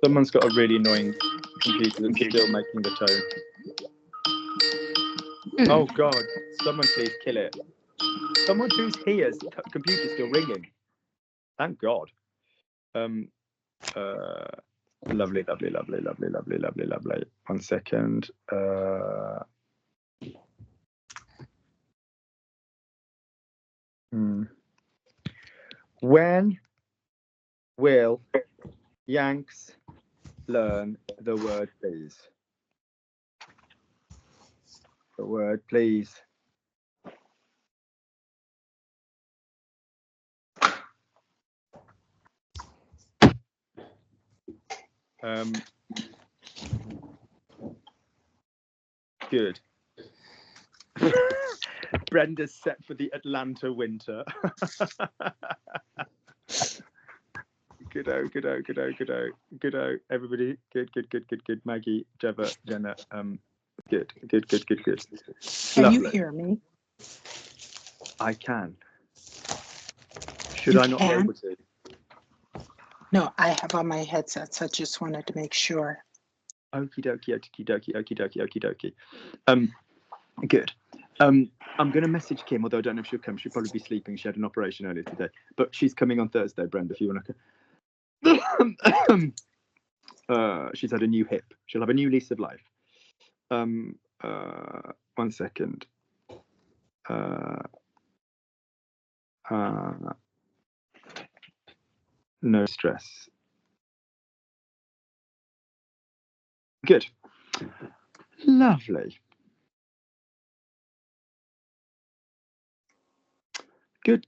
Someone's got a really annoying computer that's still making the tone. Oh God, someone please kill it. Someone who's here's computer's still ringing. Thank God. Lovely. 1 second. When will Yanks learn the word please? The word please. Good. Brenda's set for the Atlanta winter. Goodo. Everybody, good. Maggie, Jeva, Jenna, good. Can you hear me? I can. Should I not be able to? No, I have on my headsets. I just wanted to make sure. Okie dokie. Good. I'm going to message Kim, although I don't know if she'll come. She'll probably be sleeping. She had an operation earlier today, but she's coming on Thursday, Brenda, if you want to. She's had a new hip. She'll have a new lease of life. 1 second. No stress. Good. Lovely. Good.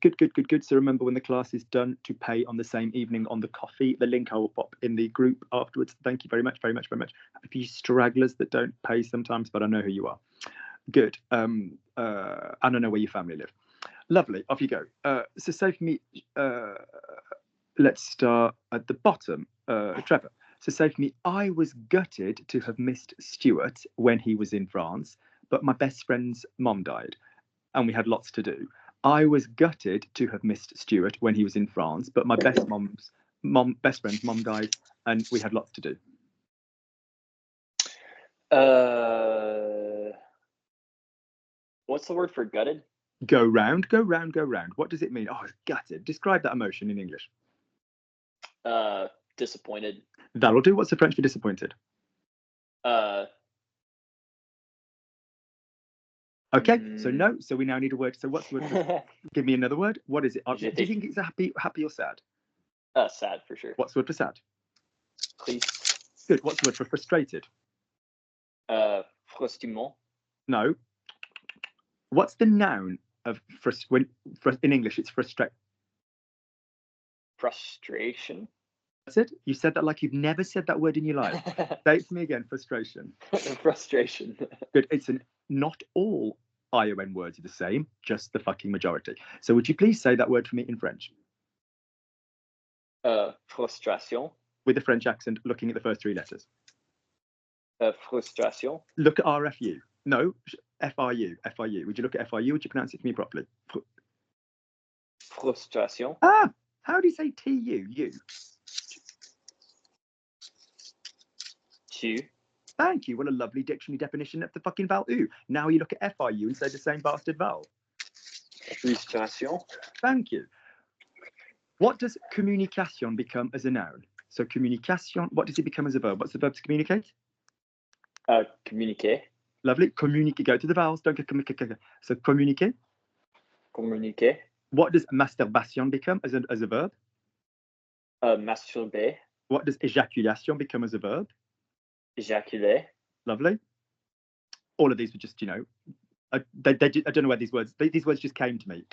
So remember, when the class is done, to pay on the same evening on the Kofi. The link I will pop in the group afterwards. Thank you very much. A few stragglers that don't pay sometimes, but I know who you are. Good. And I know where your family live. Lovely. Off you go. So say for me, let's start at the bottom. Trevor. So say for me, I was gutted to have missed Stuart when he was in France, but my best friend's mom died, and we had lots to do. I was gutted to have missed Stuart when he was in France, but my best friend's mom died, and we had lots to do. What's the word for gutted? Go round. What does it mean? Oh, gutted. Describe that emotion in English. Disappointed. That'll do. What's the French for disappointed? Okay, so no. So we now need a word. So what's the word for, give me another word. What is it? Do you think it's happy or sad? Sad for sure. What's the word for sad? Triste. Good. What's the word for frustrated? Frustrement. No. What's the noun of in English? It's Frustration. That's it. You said that like you've never said that word in your life. Say it to me again. Frustration. Frustration. Good. It's not all ION words are the same, just the fucking majority. So would you please say that word for me in French? Frustration. With a French accent, looking at the first three letters. Frustration. Look at RFU. No, FRU. Would you look at FRU? Would you pronounce it for me properly? Frustration. Ah, how do you say TU? You. Tu. Thank you. What a lovely dictionary definition of the fucking vowel U. Now you look at FRU and say the same bastard vowel. Frustration. Thank you. What does communication become as a noun? So communication, what does it become as a verb? What's the verb to communicate? Communiquer. Lovely. Communicate. Go to the vowels. Don't get communicate. So communiquer. Communiquer. What does masturbation become as a verb? Masturber. What does ejaculation become as a verb? Éjaculer. Lovely. All of these were just, I don't know where these words just came to me.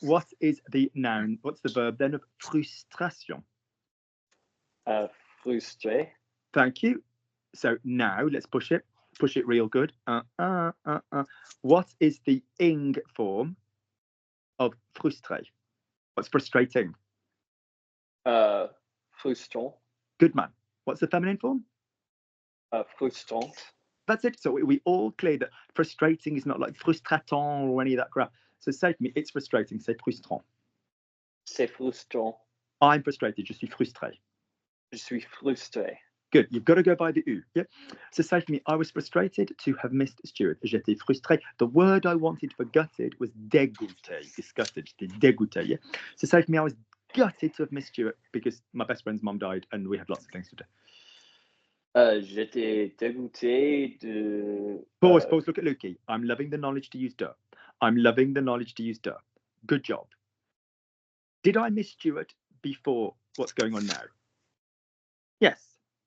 What is the noun? What's the verb then of frustration? Frustré. Thank you. So now let's push it real good. What is the ing form of frustré? What's frustrating? Frustrant. Good man. What's the feminine form? Frustrante. That's it. So we all clear that frustrating is not like frustratant or any of that crap. So say for me, it's frustrating. C'est frustrant. C'est frustrant. I'm frustrated. Je suis frustré. Je suis frustré. Good. You've got to go by the U. Yep. So say for me, I was frustrated to have missed Stuart. J'étais frustré. The word I wanted for gutted was dégoûté. Disgusted. J'étais dégoûté. Yeah. So say for me, I was gutted to have missed Stuart because my best friend's mum died and we had lots of things to do. J'étais dégoûté de. Pause. Look at Lukey. I'm loving the knowledge to use de. I'm loving the knowledge to use de. Good job. Did I miss Stuart before what's going on now? Yes.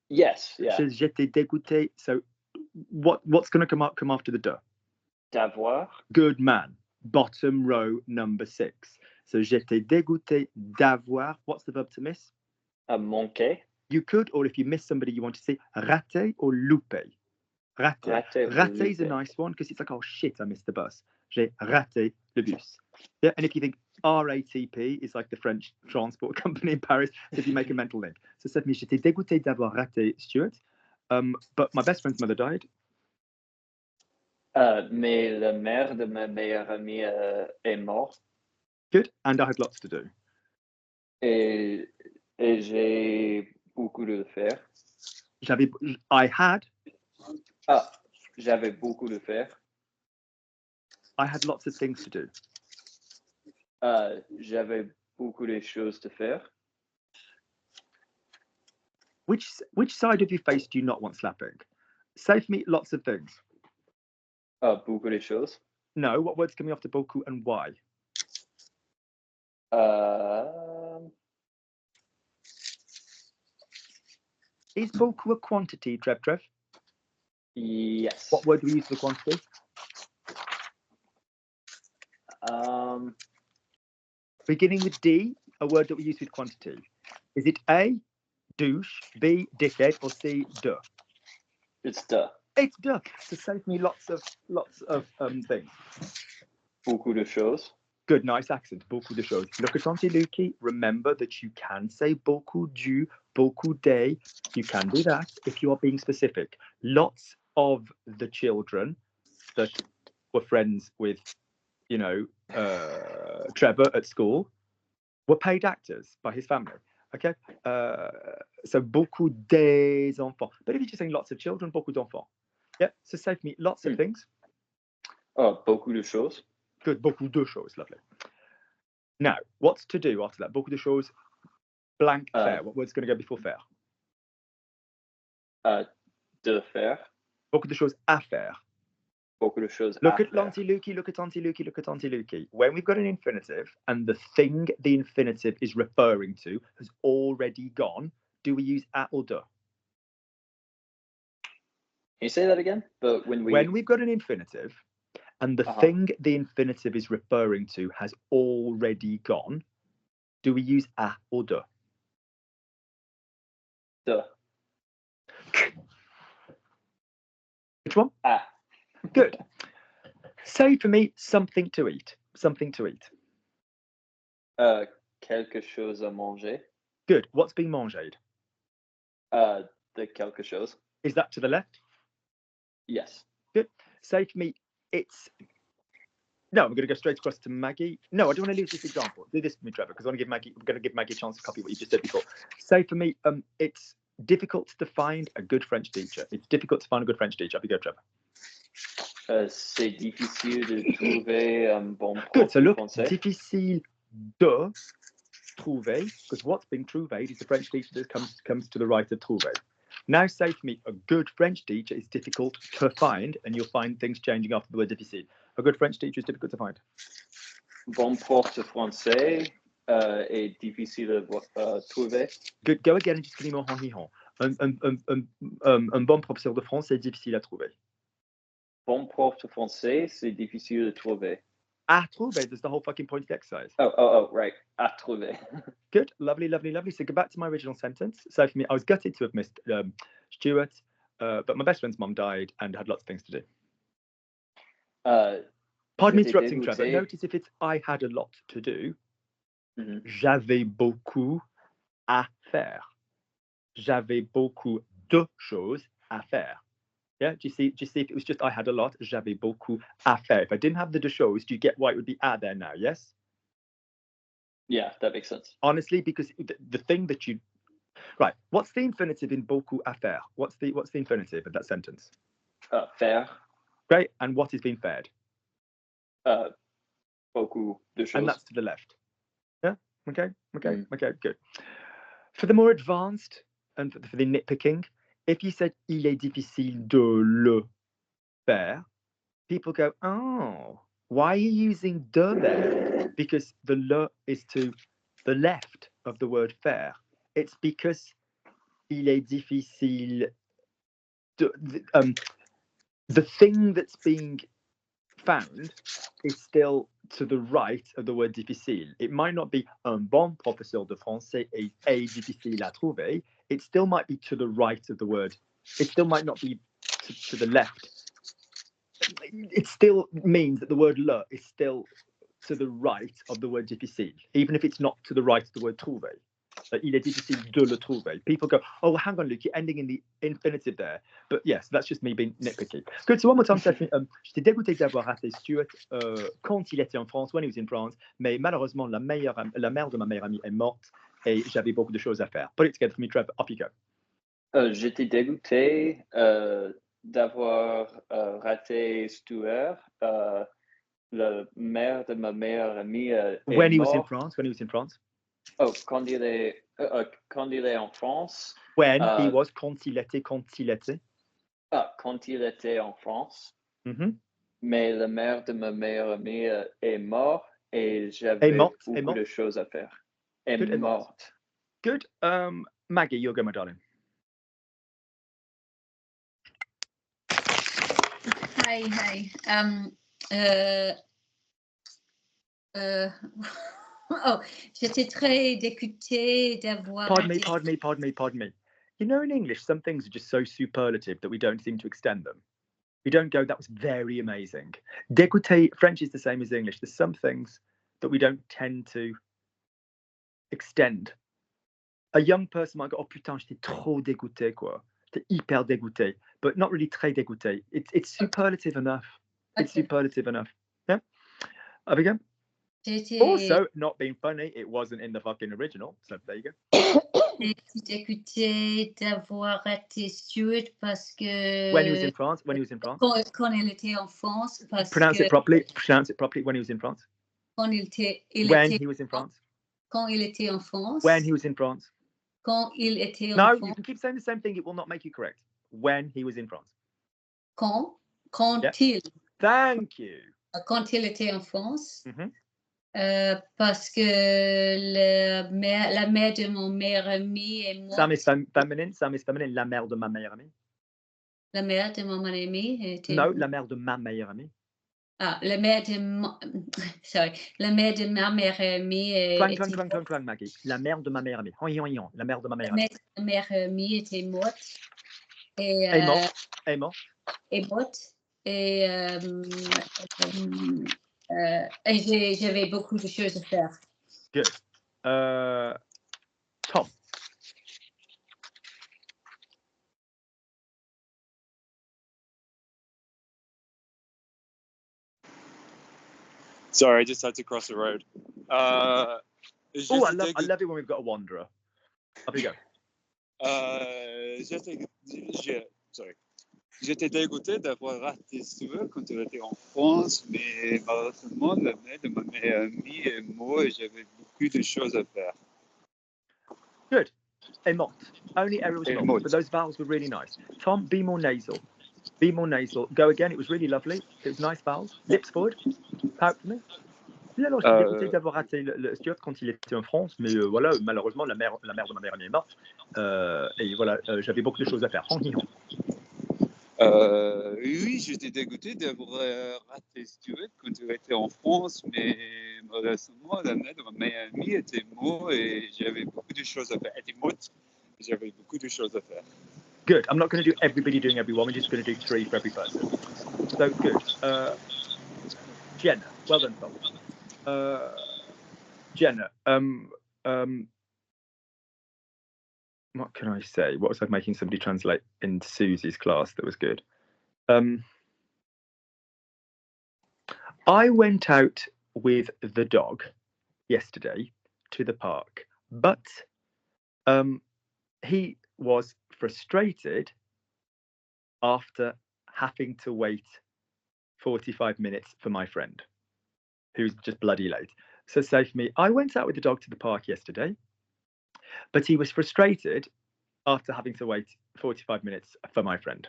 Yes, yeah. J'étais dégoûté. So what's going to come after the de? D'avoir. Good man. Bottom row, number 6. So j'étais dégoûté d'avoir. What's the verb to miss? Manqué. You could, or if you miss somebody, you want to say raté or loupé. Raté. Raté is a nice one because it's like, oh shit, I missed the bus. J'ai raté le bus. Yeah, and if you think RATP is like the French transport company in Paris, so if you make a mental link. So ça fait, j'étais dégoûté d'avoir raté Stuart, but my best friend's mother died. Mais la mère de ma meilleure amie est morte. Good, and I had lots to do. Et j'ai beaucoup de faire. J'avais beaucoup de faire. I had lots of things to do. J'avais beaucoup de choses à faire. Which side of your face do you not want slapping? Say for me, lots of things. Beaucoup de choses. No, what words coming after beaucoup and why? Is beaucoup a quantity, Trev? Yes. What word do we use for quantity? Beginning with D, a word that we use with quantity. Is it A, douche, B, dickhead, or C, duh? It's duh. It's duh. So save me lots of things. Beaucoup de choses. Good, nice accent. Beaucoup de choses. Look at Auntie Lukey. Remember that you can say beaucoup du, beaucoup des. You can do that if you are being specific. Lots of the children that were friends with, Trevor at school were paid actors by his family. Okay, so beaucoup des enfants. But if you're just saying lots of children, beaucoup d'enfants. Yeah, so say for me, lots of things. Beaucoup de choses. Good, beaucoup de choses, lovely. Now, what's to do after that? Beaucoup de choses, blank, faire. What word's going to go before faire? De faire. Beaucoup de choses à faire. Beaucoup de choses Look à at faire. Auntie Lukey, look at Auntie Lukey, look at Auntie Lukey. When we've got an infinitive and the thing the infinitive is referring to has already gone, do we use à or de? Can you say that again? But when we've got an infinitive and the thing the infinitive is referring to has already gone, do we use à or de? De. Which one? À. Good. Say for me, something to eat. Something to eat. Quelque chose à manger. Good. What's being mangé? De quelque chose. Is that to the left? Yes. Good. Say for me, it's... No, I'm going to go straight across to Maggie. No, I don't want to lose this example. Do this for me, Trevor, because I'm going to give Maggie a chance to copy what you just said before. Say for me, it's difficult to find a good French teacher. It's difficult to find a good French teacher. Up you go, Trevor. C'est difficile de trouver un bon prof Good. So look, français. difficile de trouver, because what's being trouvé is the French teacher that comes to the right of trouver. Now say for me, a good French teacher is difficult to find, and you'll find things changing after the word difficile. A good French teacher is difficult to find. Bon prof de français est difficile à trouver. Good. Go again and just give me more hon. Un bon professeur de français est difficile à trouver. Bon prof de français, c'est difficile de trouver. À trouver, that's the whole fucking point of the exercise. Oh, right. À trouver. Good. Lovely. So go back to my original sentence. So for me, I was gutted to have missed Stuart, but my best friend's mum died and had lots of things to do. Pardon me interrupting, Trevor. Notice if it's I had a lot to do, j'avais beaucoup à faire. J'avais beaucoup de choses à faire. Yeah, do you see if it was just I had a lot, j'avais beaucoup à faire. If I didn't have the deux choses, do you get why it would be à there now? Yes. Yeah, that makes sense. Honestly, because the thing that you right, what's the infinitive in beaucoup à faire? What's the infinitive of that sentence? Faire. Great. And what is being faired? Beaucoup de choses. And that's to the left. Yeah. Okay. Good. For the more advanced and for the nitpicking, if you said il est difficile de le faire, people go, oh, why are you using de there? Because the le is to the left of the word faire. It's because il est difficile. The thing that's being found is still to the right of the word difficile. It might not be un bon professeur de français est difficile à trouver. It still might be to the right of the word. It still might not be to the left. It still means that the word le is still to the right of the word difficile, even if it's not to the right of the word trouver. Il est difficile de le trouver. People go, oh, hang on, Luke, you're ending in the infinitive there. But yes, that's just me being nitpicky. Good, so one more time, Stephanie. J'étais dégoûté d'avoir raté Stuart quand il était en France, when he was in France, mais malheureusement, la mère de ma meilleure amie est morte et j'avais beaucoup de choses à faire. Put it together for me, Trevor. Off you go. J'étais dégoûté d'avoir raté Stuart. La mère de ma meilleure amie est When he mort. was in France. Oh, quand il est en France. When he was, quand il était. Quand il était en France. Mm-hmm. Mais la mère de ma meilleure amie est morte et j'avais beaucoup de choses à faire. Est morte. Good. Maggie, you'll go, my darling. Hi. Oh, j'étais très dégoûtée d'avoir. Pardon me. You know, in English, some things are just so superlative that we don't seem to extend them. We don't go, that was very amazing. Dégoûté, French is the same as English. There's some things that we don't tend to extend. A young person might go, oh putain, j'étais trop dégoûté, quoi. J'étais hyper dégoûté, but not really très dégoûté. It's superlative enough. Okay. It's superlative enough. Yeah. Have we go? Also, not being funny, it wasn't in the fucking original. So there you go. J'étais dégoûtée d'avoir raté Stuart parce que. When he was in France. Quand il était en France. Parce Pronounce que... it properly. When he was in France. Quand il he was in France. Quand il était en France. When he was in France. Quand il était en France. No, you can keep saying the same thing. It will not make you correct. When he was in France. Quand il. Thank you. Quand il était en France. Mm-hmm. Parce que la mère de mon meilleur ami est morte. Sam is feminine. La mère de ma meilleure amie. La mère de mon meilleur ami était. No, la mère de ma meilleure amie. La mère de ma meilleure amie. Clang, Maggie. La mère de ma meilleure amie. La mère de ma meilleure amie. Ma meilleure amie était morte. Est morte. Et j'avais beaucoup de choses à faire. Good. Tom. Sorry, I just had to cross the road. I love it when we've got a wanderer. Off you go. J'étais dégoûté d'avoir raté Stuart quand il était en France, mais malheureusement, la mère de ma meilleure amie est morte et j'avais beaucoup de choses à faire. Good. Est morte. Only error was morte, but those vowels were really nice. Tom, be more nasal. Go again. It was really lovely. It was nice vowels. Lips forward. Pout for me. Alors, j'étais dégoûté d'avoir raté le Stuart quand il était en France, mais voilà, malheureusement, la mère de ma meilleure amie est morte. Et voilà, j'avais beaucoup de choses à faire. Oui, j'étais dégoûté d'avoir raté Stuart quand il était en France, mais malheureusement, la mère de ma meilleure amie était morte et j'avais beaucoup de choses à faire. Elle était morte et j'avais beaucoup de choses à faire. Good. I'm not going to do everybody doing everyone. We're just going to do 3 for every person. So good. Jenna, well done, Tom. Jenna, what can I say? What was I making somebody translate in Susie's class that was good? I went out with the dog yesterday to the park, but he was frustrated after having to wait 45 minutes for my friend, who's just bloody late. So say for me, I went out with the dog to the park yesterday, but he was frustrated after having to wait 45 minutes for my friend.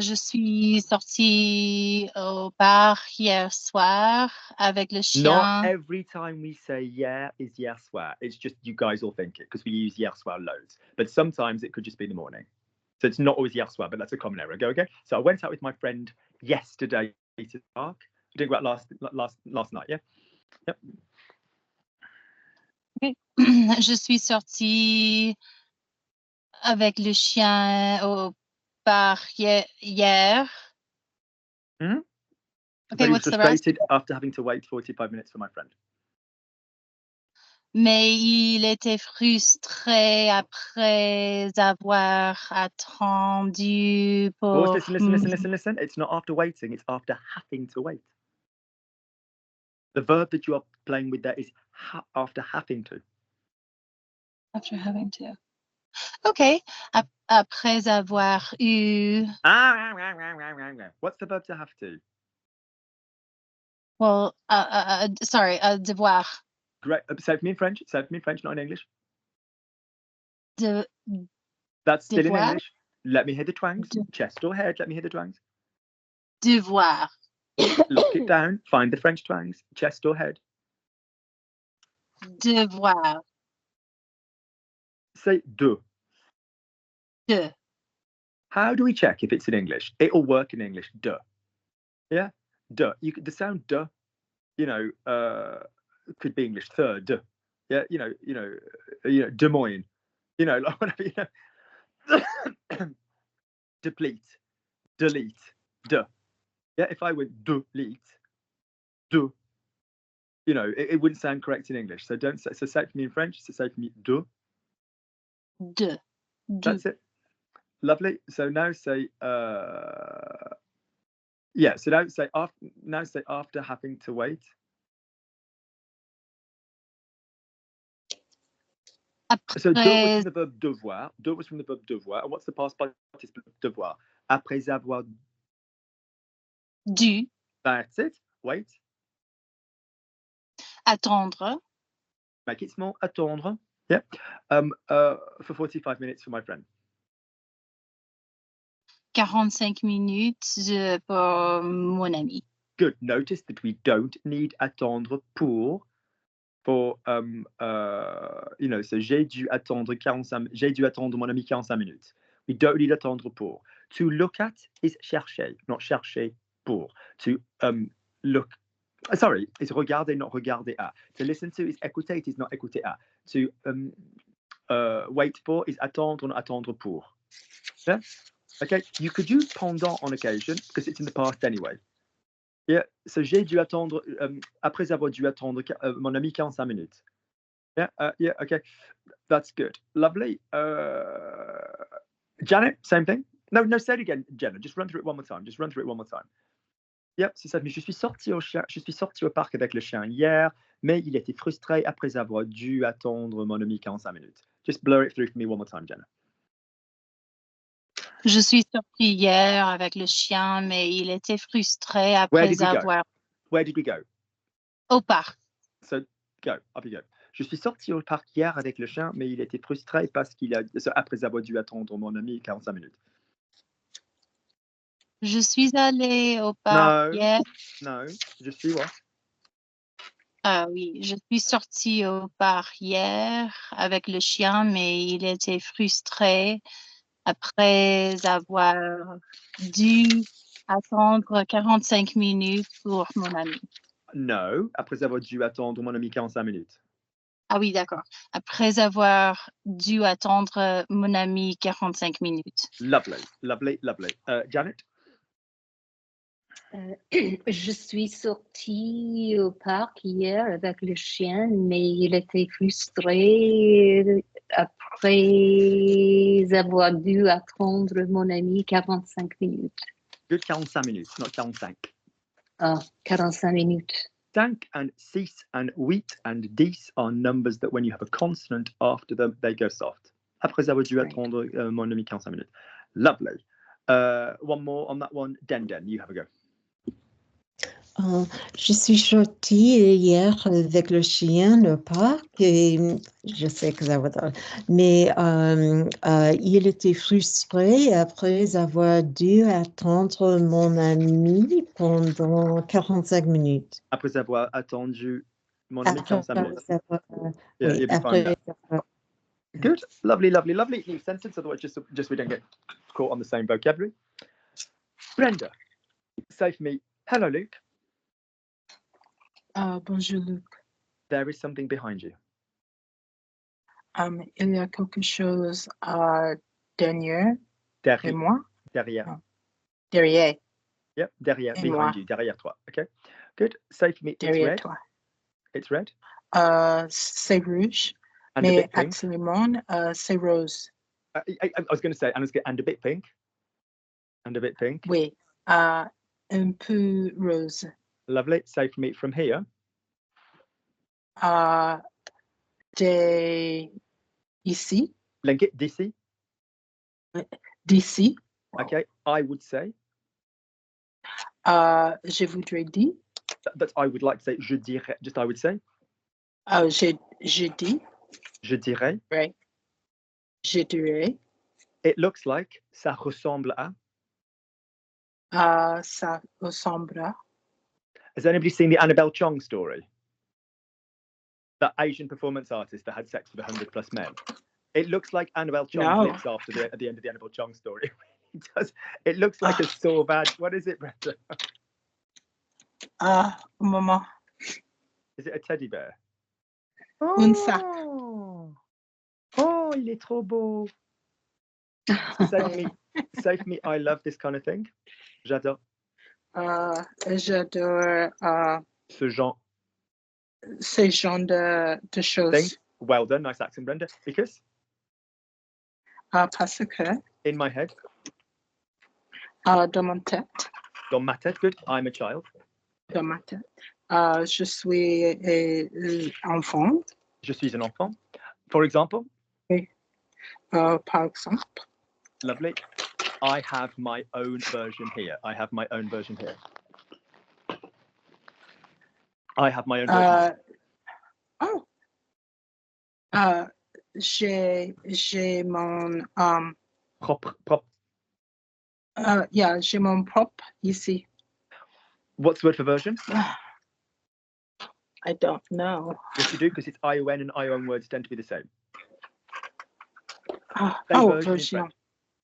Je suis sortie au parc hier soir avec le chien. Not every time we say yeah is hier soir. It's just you guys all think it because we use hier soir loads. But sometimes it could just be in the morning. So it's not always hier soir, but that's a common error. Go again. So I went out with my friend yesterday to the park. We did about last night, yeah? Yep. Okay. Je suis sortie avec le chien au parc hier. Mm-hmm. Okay, so what's the rest? Frustrated after having to wait 45 minutes for my friend. Mais il était frustré après avoir attendu pour... Listen. It's not after waiting, it's after having to wait. The verb that you are playing with there is after having to. After having to. Okay. Après avoir eu... What's the verb to have to? Well, sorry, devoir. Great. Say it for me in French. Say it for me in French, not in English. That's still devoir? in English. Let me hear the twangs. Chest or head. Let me hear the twangs. Devoir. Lock it down. Find the French twangs. Chest or head. Devoir. Say de. De. How do we check if it's in English? It'll work in English. De. Yeah. De. The sound de. You know, could be English. Third. Yeah. You know, Des Moines. You know, like whatever. You know. Deplete. Delete. De. Yeah. If I went delete. De. You know, it wouldn't sound correct in English. So don't say. So say it for me in French. So say for me de. De. That's it. Lovely. So now say yeah, so now say after having to wait. Après... So de was from the verb devoir. De was from the verb devoir. And what's the past participle of devoir? Après avoir dû. That's it. Wait. Attendre. Make it small. Attendre. Yeah. For 45 minutes for my friend. 45 minutes pour mon ami. Good. Notice that we don't need attendre pour you know, so j'ai dû attendre mon ami 45 minutes. We don't need attendre pour. To look at is chercher, not chercher pour. To look, sorry, is regarder, not regarder à. To listen to is écouter, it is not écouter à. To wait for is attendre, not attendre pour. Yeah? Okay, you could use pendant on occasion because it's in the past anyway. Yeah, so j'ai dû attendre, après avoir dû attendre mon ami 45 minutes. Yeah, yeah, okay, that's good. Lovely. Janet, same thing? No, say it again, Jenna. Just run through it one more time. Yep, c'est ça. Mais je suis sorti au parc avec le chien hier, mais il était frustré après avoir dû attendre mon ami 45 minutes. Just blur it through for me one more time, Jenna. Je suis sortie hier avec le chien, mais il était frustré après avoir... Where did we go? Au parc. So, go. Up you go. Je suis sorti au parc hier avec le chien, mais il était frustré parce après avoir dû attendre mon ami 45 minutes. Je suis allée au parc hier. Non, je suis what? Ah oui, je suis sortie au parc hier avec le chien, mais il était frustré après avoir dû attendre 45 minutes pour mon ami. No, après avoir dû attendre mon ami 45 minutes. Ah oui, d'accord. Après avoir dû attendre mon ami 45 minutes. Lovely. Janet? Je suis sortie au parc hier avec le chien, mais il était frustré après avoir dû attendre mon ami 45 minutes. Good, 45 minutes, not 45. 45 minutes. 5 and 6 and 8 and 10 are numbers that when you have a consonant after them, they go soft. Après avoir dû attendre mon ami 45 minutes. Lovely. One more on that one. Den, you have a go. Je suis sortie hier avec le chien au parc et je sais que ça va être... Mais il était frustré après avoir dû attendre mon ami pendant 45 minutes. Après avoir attendu mon ami 45 minutes. Oui, you'll be fine now. Good. Lovely, lovely, lovely. New sentence, otherwise just we don't get caught on the same vocabulary. Brenda, say for me, hello, Luke. Bonjour, Luc. There is something behind you. Il y a quelque chose derrière et moi. Derrière. Derrière. Yep, derrière, Et behind moi. you, derrière toi. Okay, good. Say for me, it's Derrière red. toi. It's red. C'est rouge, And a mais bit pink. actuellement, c'est rose. I was going to say, and a bit pink. And a bit pink. Oui, un peu rose. Lovely. Say for me, from here. Ici. D'ici. D'ici. Okay, I would say. Je voudrais dire. But I would like to say, je dirais, just I would say. Je dis. Je dirais. Right. Je dirais. It looks like, ça ressemble à. Ça ressemble à. Has anybody seen the Annabelle Chong story? That Asian performance artist that had sex with 100+ men. It looks like Annabelle Chong lives after at the end of the Annabelle Chong story. It does. It looks like a sore badge. What is it, Brenda? Maman. Is it a teddy bear? Un sac. Oh, il est trop beau. Say for me, I love this kind of thing. J'adore. J'adore ce genre de choses. Thing. Well done, nice accent, Brenda. Because? Parce que. In my head. Dans mon tête. Dans ma tête, good. I'm a child. Dans ma tête. Je suis enfant. Je suis un enfant. For example? Oui. Par exemple. Lovely. I have my own version here. I have my own version here. I have my own version. J'ai mon Propre. j'ai mon propre ici. What's the word for version? I don't know. Yes, you do, because it's ION and ION words tend to be the same. Version.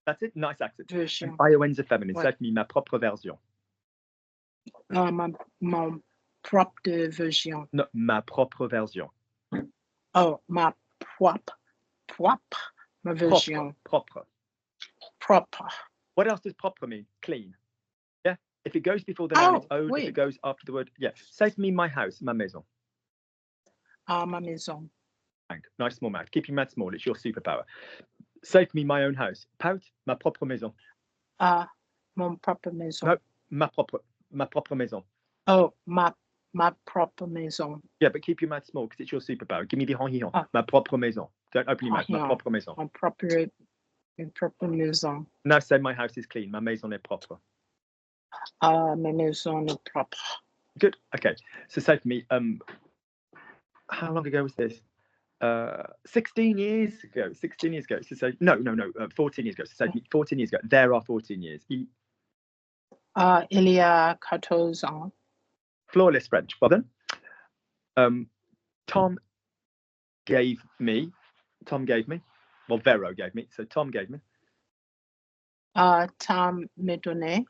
That's it. Nice accent. Version. IONs are feminine. Ouais. Ça fait ma propre version. Mon propre version. No, ma propre version. Oh, ma propre ma version. Propre. Propre. What else does propre mean? Clean. Yeah. If it goes before the noun, it's ode. Oui. If it goes after the word, yeah. Say for me, my house, ma maison. Ma maison. Nice small mouth. Keep your mouth small. It's your superpower. Say for me, my own house. Pout, ma propre maison. Mon propre maison. No, ma propre maison. Oh, ma propre maison. Yeah, but keep your mouth small because it's your superpower. Give me the hon. Ma propre maison. Don't open your mouth. Ma propre maison. Mon propre maison. Now say my house is clean. Ma maison est propre. Ma maison est propre. Good. Okay. So say for me, how long ago was this? 16 years ago. 16 years ago. So say no. 14 years ago. So say 14 years ago. There are 14 years. Il y a 14 ans. Flawless French. Well done. Tom gave me. Well, Vero gave me. So Tom gave me. Tom me donné.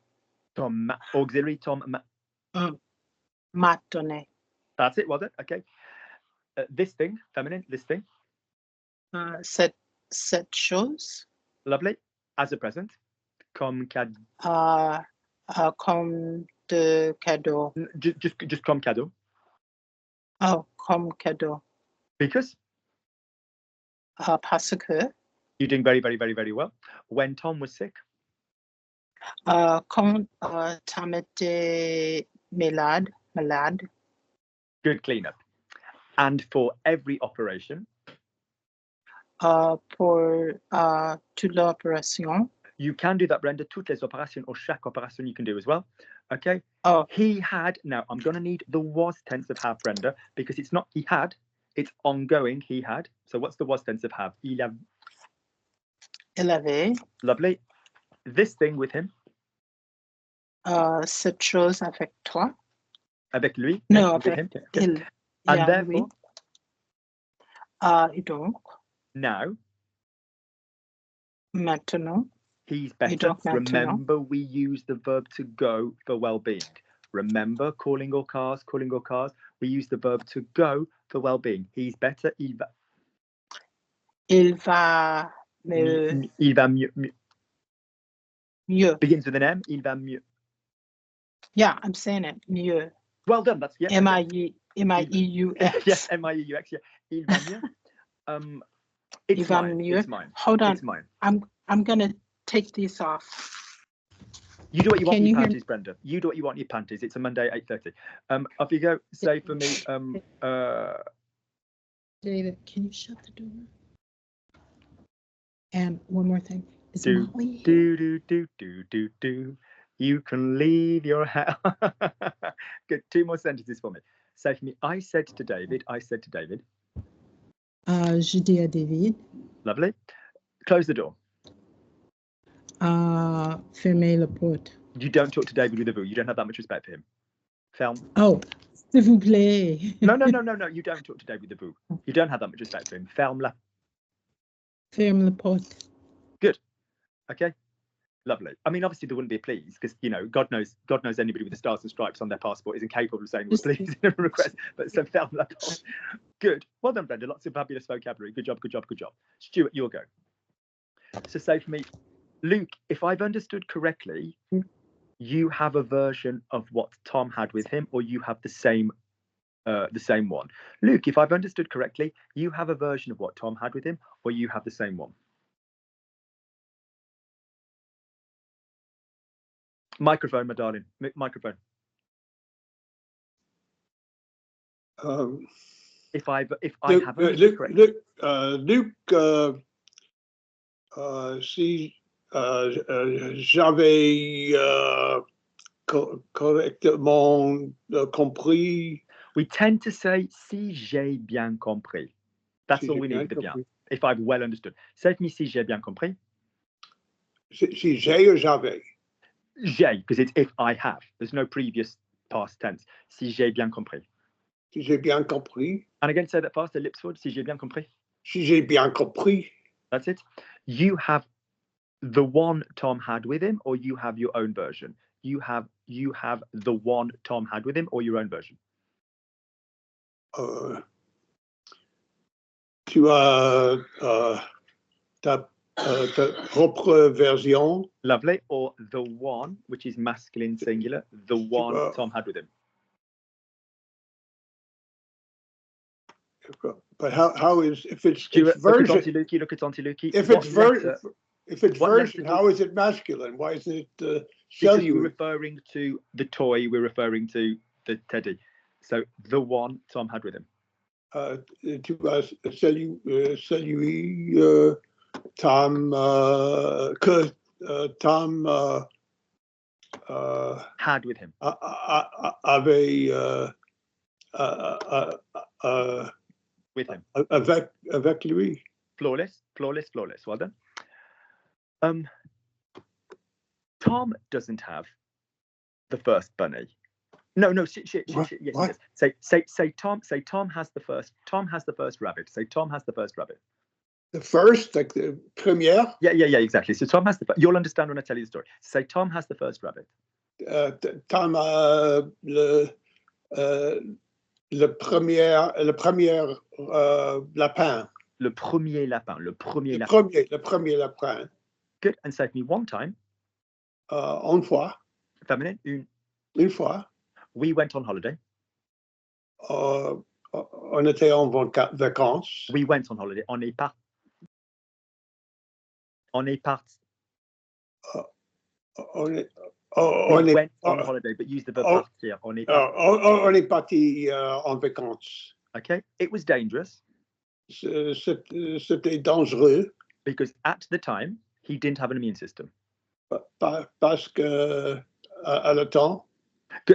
Tom auxiliary. Tom M'a donné. That's it. Well done. Okay. This thing, feminine. This thing. Cette chose. Lovely. As a present. Comme cadeau. Comme de cadeau. Just comme cadeau. Oh, comme cadeau. Because Parce que. You're doing very, very, very, very well. When Tom was sick. Quand Tom était malade. Good cleanup. And for every operation. Pour toute l'opération. You can do that, Brenda. Toutes les opérations or chaque opération you can do as well. Okay. Oh. He had. Now I'm going to need the was tense of have, Brenda, because it's not he had. It's ongoing. He had. So what's the was tense of have? Il avait. Lovely. This thing with him. Cette chose avec toi. Avec lui. No, with him. Il. And Yeah, therefore. Et donc. Now. Maintenant. He's better. Remember, we use the verb to go for well-being. Remember, calling all cars. We use the verb to go for well-being. He's better. Il va. Il va mieux. Il va mieux. Mieux. Begins with an M. Il va mieux. Yeah, I'm saying it. Mieux. Well done. That's yeah. M-I-E-U-X. Yes, M-I-E-U-X. Yeah. Il va mieux. It's mine. It's mine. Hold on. It's mine. I'm gonna take these off. You do what you want in your panties, Brenda. You do what you want in your panties. It's a Monday at 8:30. Off you go. Say for me. David, can you shut the door? And one more thing. Do. You can leave your house. Good. 2 more sentences for me. Say for me. I said to David. Je dis à David. Lovely. Close the door. Fermez la porte. You don't talk to David with a vous. You don't have that much respect for him. Ferme. Oh, s'il vous plaît. No. You don't talk to David with a vous. You don't have that much respect for him. Ferme la. Ferme la porte. Good. Okay. Lovely. I mean, obviously there wouldn't be a please because God knows anybody with the stars and stripes on their passport is incapable of saying please in a request. But so ferme la porte. Good. Well done, Brenda. Lots of fabulous vocabulary. Good job. Stuart, your go. So say for me, Luke, if I've understood correctly, you have a version of what Tom had with him, or you have the same one. Luke, if I've understood correctly, you have a version of what Tom had with him, or you have the same one. Microphone, my darling. Microphone. If I have understood correctly. Luke, si j'avais correctement compris. We tend to say si j'ai bien compris. That's all we need with the bien. If I've well understood. Say for me si j'ai bien compris. Si j'ai or j'avais? J'ai, because it's if I have. There's no previous past tense. Si j'ai bien compris. Si j'ai bien compris. And again, say that fast, the lips forward. Si j'ai bien compris. Si j'ai bien compris. That's it. You have the one Tom had with him, or you have your own version. You have the one Tom had with him, or your own version. Tu as ta propre version. Lovely. Or the one, which is masculine singular, the one Tom had with him. But how is if it's Stuart, version? Look at Auntie Lukey. If it's version, how is it masculine? Why is it cellular? We're referring to the toy. We're referring to the teddy. So the one Tom had with him. Tu as celui Tom que Tom had with him. Avait with him. Avec lui. Flawless. Well done. Tom doesn't have the first bunny. No. Yes. Say Tom has the first. Tom has the first rabbit. Say Tom has the first rabbit. The first, like the première. Yeah, exactly. So Tom has the. You'll understand when I tell you the story. Say Tom has the first rabbit. Tom le premier lapin. Le premier lapin. Le premier lapin. Good. And say to me one time. Une fois. Feminine. Une fois. We went on holiday. On était en vacances. We went on holiday. On est On est parti. On went on holiday, but use the verb partir. On est parti en vacances. Okay, it was dangerous. C'était dangereux. Because at the time, he didn't have an immune system. Parce que à le temps.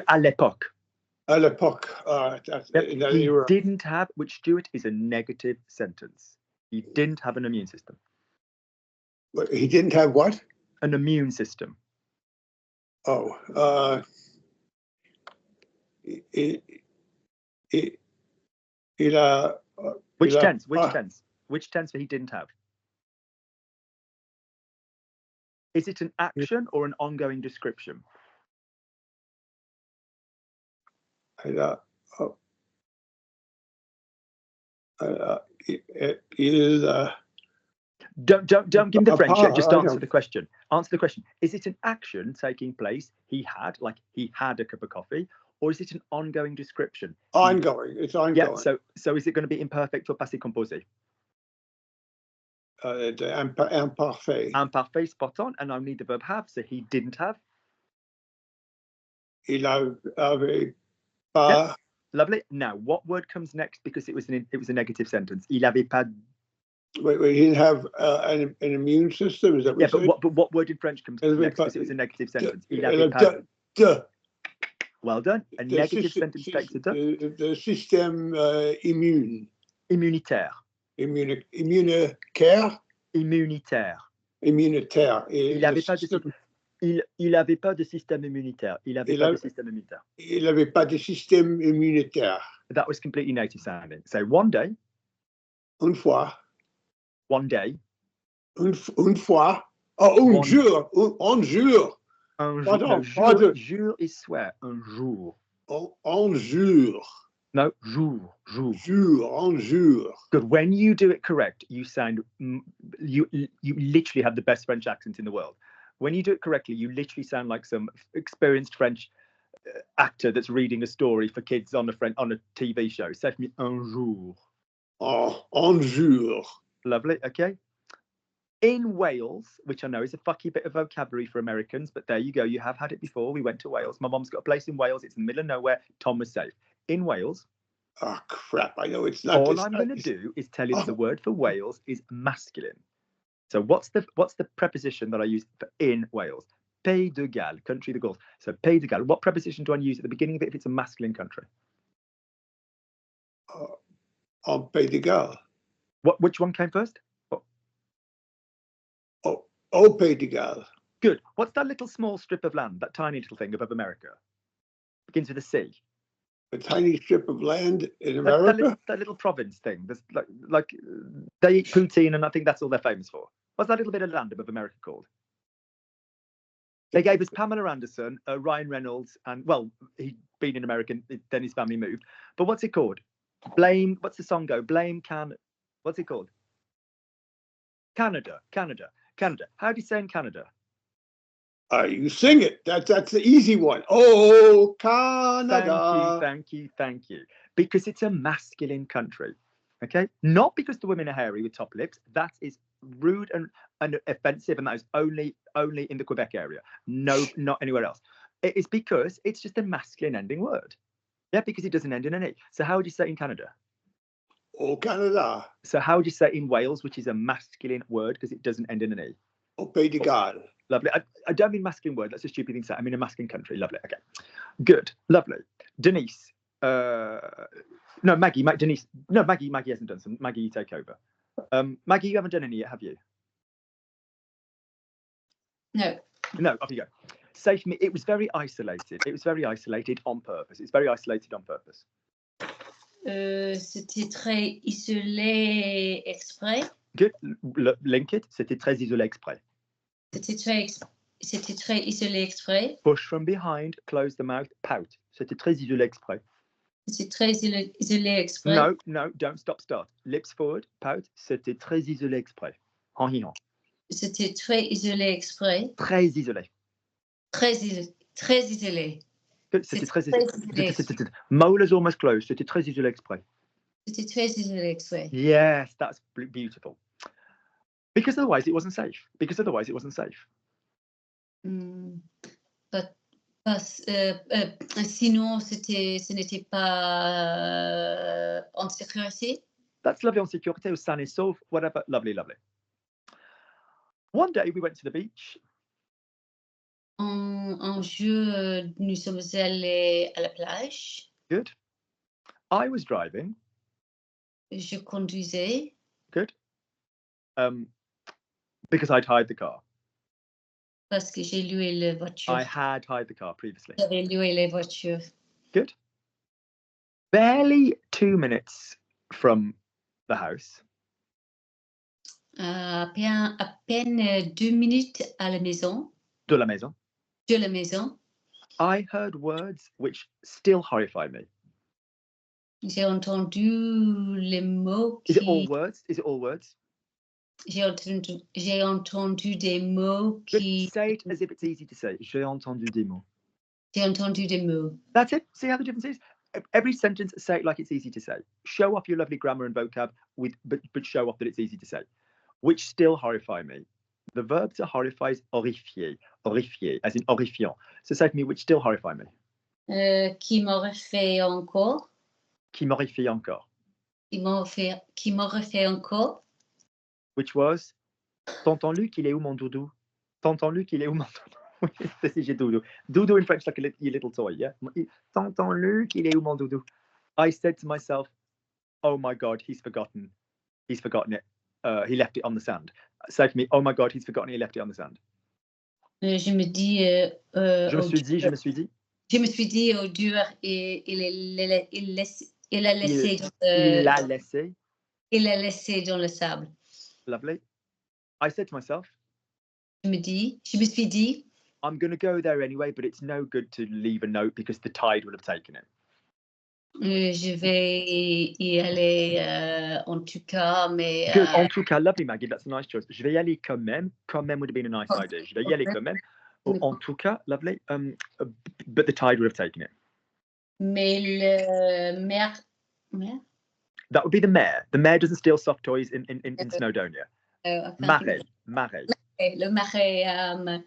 À l'époque. À l'époque. He didn't have, which Stuart is a negative sentence. He didn't have an immune system. He didn't have what? An immune system. Oh. Il a. Which tense? Which tense? Which tense he didn't have? Is it an action or an ongoing description? Don't give me the French. Just answer the question. Answer the question. Is it an action taking place? He had a cup of coffee, or is it an ongoing description? Ongoing. It's ongoing. Yeah. So is it going to be imperfect or passé composé? Imparfait. Imparfait, spot on. And I need the verb have. So he didn't have. Il avait pas. Yep. Lovely. Now, what word comes next? Because it was a negative sentence. Il avait pas. Wait, he didn't have an immune system. Is that what you said? But what word in French comes next? Because it was a negative sentence. Il avait pas. Well done. A negative sentence takes a the système immune. Immunitaire. Immunitaire. Immunitaire. Immunitaire. Il avait pas de système immunitaire. Il avait pas de système immunitaire. Il avait pas de système immunitaire. That was completely native sounding. So one day. Une fois. One day. Une fois. Oh, un jour. Un jour. Un jour. Jour is swear. Un jour. Un jour. No, jour. Un jour. Good. When you do it correct, you sound. You literally have the best French accent in the world. When you do it correctly, you literally sound like some experienced French actor that's reading a story for kids on a TV show. Say for me, un jour. Oh, un jour. Lovely. Okay. In Wales, which I know is a fucky bit of vocabulary for Americans, but there you go. You have had it before. We went to Wales. My mom's got a place in Wales. It's in the middle of nowhere. Tom was safe. In Wales. Oh, crap. I know it's not. All I'm going to do is tell you that the word for Wales is masculine. So what's the preposition that I use for in Wales? Pays de Galles, country of the Gauls. So Pays de Galles. What preposition do I use at the beginning of it if it's a masculine country? On Pays de Galles. Which one came first? Oh, Pays de Galles. Good. What's that little small strip of land, that tiny little thing above America? Begins with a C. A tiny strip of land in America? That little province thing. There's like they eat poutine, and I think that's all they're famous for. What's that little bit of land above America called? They gave us Pamela Anderson, Ryan Reynolds, and well, he'd been in America, then his family moved. But what's it called? Blame. What's the song go? Blame can. What's it called? Canada. How do you say in Canada? You sing it. That's the easy one. Oh, Canada. Thank you. Because it's a masculine country. Okay? Not because the women are hairy with top lips. That is rude and offensive, and that is only in the Quebec area. No, not anywhere else. It is because it's just a masculine ending word. Yeah, because it doesn't end in an E. So how would you say it in Canada? Oh, Canada. So how would you say it in Wales, which is a masculine word because it doesn't end in an E? Oh, Pays de Galles. Lovely. I don't mean masculine word. That's a stupid thing to say. I mean a masculine country. Lovely. Okay. Good. Lovely. Denise. No, Maggie. Denise. No, Maggie hasn't done some. Maggie, you take over. Maggie, you haven't done any yet, have you? No, off you go. Say to me, it was very isolated. It was very isolated on purpose. It's very isolated on purpose. C'était très isolé exprès. Good. Link it. C'était très isolé exprès. C'était très isolé exprès. Push from behind, close the mouth, pout. C'était très isolé exprès. C'était très isolé exprès. No, don't start. Lips forward, pout. C'était très isolé exprès. En riant. C'était très isolé exprès. Très isolé. Très isolé. C'était très isolé. Molars almost closed. C'était très isolé exprès. C'était très isolé exprès. Yes, that's beautiful. Because otherwise it wasn't safe. Because otherwise it wasn't safe. Sinon, ce n'était pas en sécurité. That's lovely, en sécurité, ou sain et sauf, whatever. Lovely, lovely. One day we went to the beach. Un jour, nous sommes allés à la plage. Good. I was driving. Je conduisais. Good. Because I'd hired the car. Parce que j'ai loué la voiture. I had hired the car previously. J'avais loué la voiture. Good. Barely 2 minutes from the house. À peine 2 minutes à la maison. De la maison. De la maison. I heard words which still horrify me. J'ai entendu les mots qui... Is it all words? Is it all words? J'ai entendu des mots qui... Say it as if it's easy to say. J'ai entendu des mots. J'ai entendu des mots. That's it. See how the difference is? Every sentence, say it like it's easy to say. Show off your lovely grammar and vocab, but show off that it's easy to say. Which still horrify me. The verb to horrify is horrifier. Horrifier, as in horrifiant. So say to me, which still horrify me. Qui m'horrifie encore. Qui m'horrifie encore. Qui m'horrifie encore. Which was, t'entends Luc, il est où mon doudou? T'entends Luc, il est où mon doudou? J'ai doudou. Doudou in French, like your little toy, yeah? T'entends Luc, il est où mon doudou? I said to myself, oh my God, he's forgotten it. He left it on the sand. Say to me, oh my God, he's forgotten it, he left it on the sand. Je me dis... Je me suis dit. Je me suis dit, oh Dieu, il l'a laissé dans le sable. Lovely. I said to myself, Je me suis dit, I'm going to go there anyway, but it's no good to leave a note because the tide would have taken it. Je vais y aller en tout cas, mais... Good. En tout cas, lovely, Maggie, that's a nice choice. Je vais y aller quand même. Quand même would have been a nice idea. Je vais y aller quand même. Or, en tout cas, lovely. But the tide would have taken it. Mais le maire... That would be the mayor. The mayor doesn't steal soft toys in Snowdonia. Marais. Le marais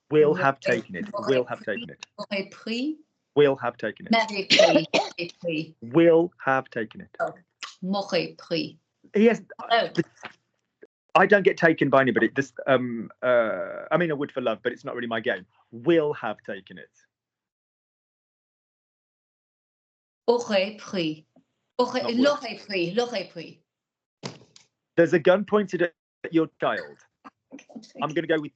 will have taken it. Will have taken it. Aurait pris. Will have taken it. M'aurait pris. Will have taken it. M'aurait pris. He has. I don't get taken by anybody. This, I mean, I would for love, but it's not really my game. Will have taken it. Aurait pris. L'aurait pris. There's a gun pointed at your child. I'm going to go with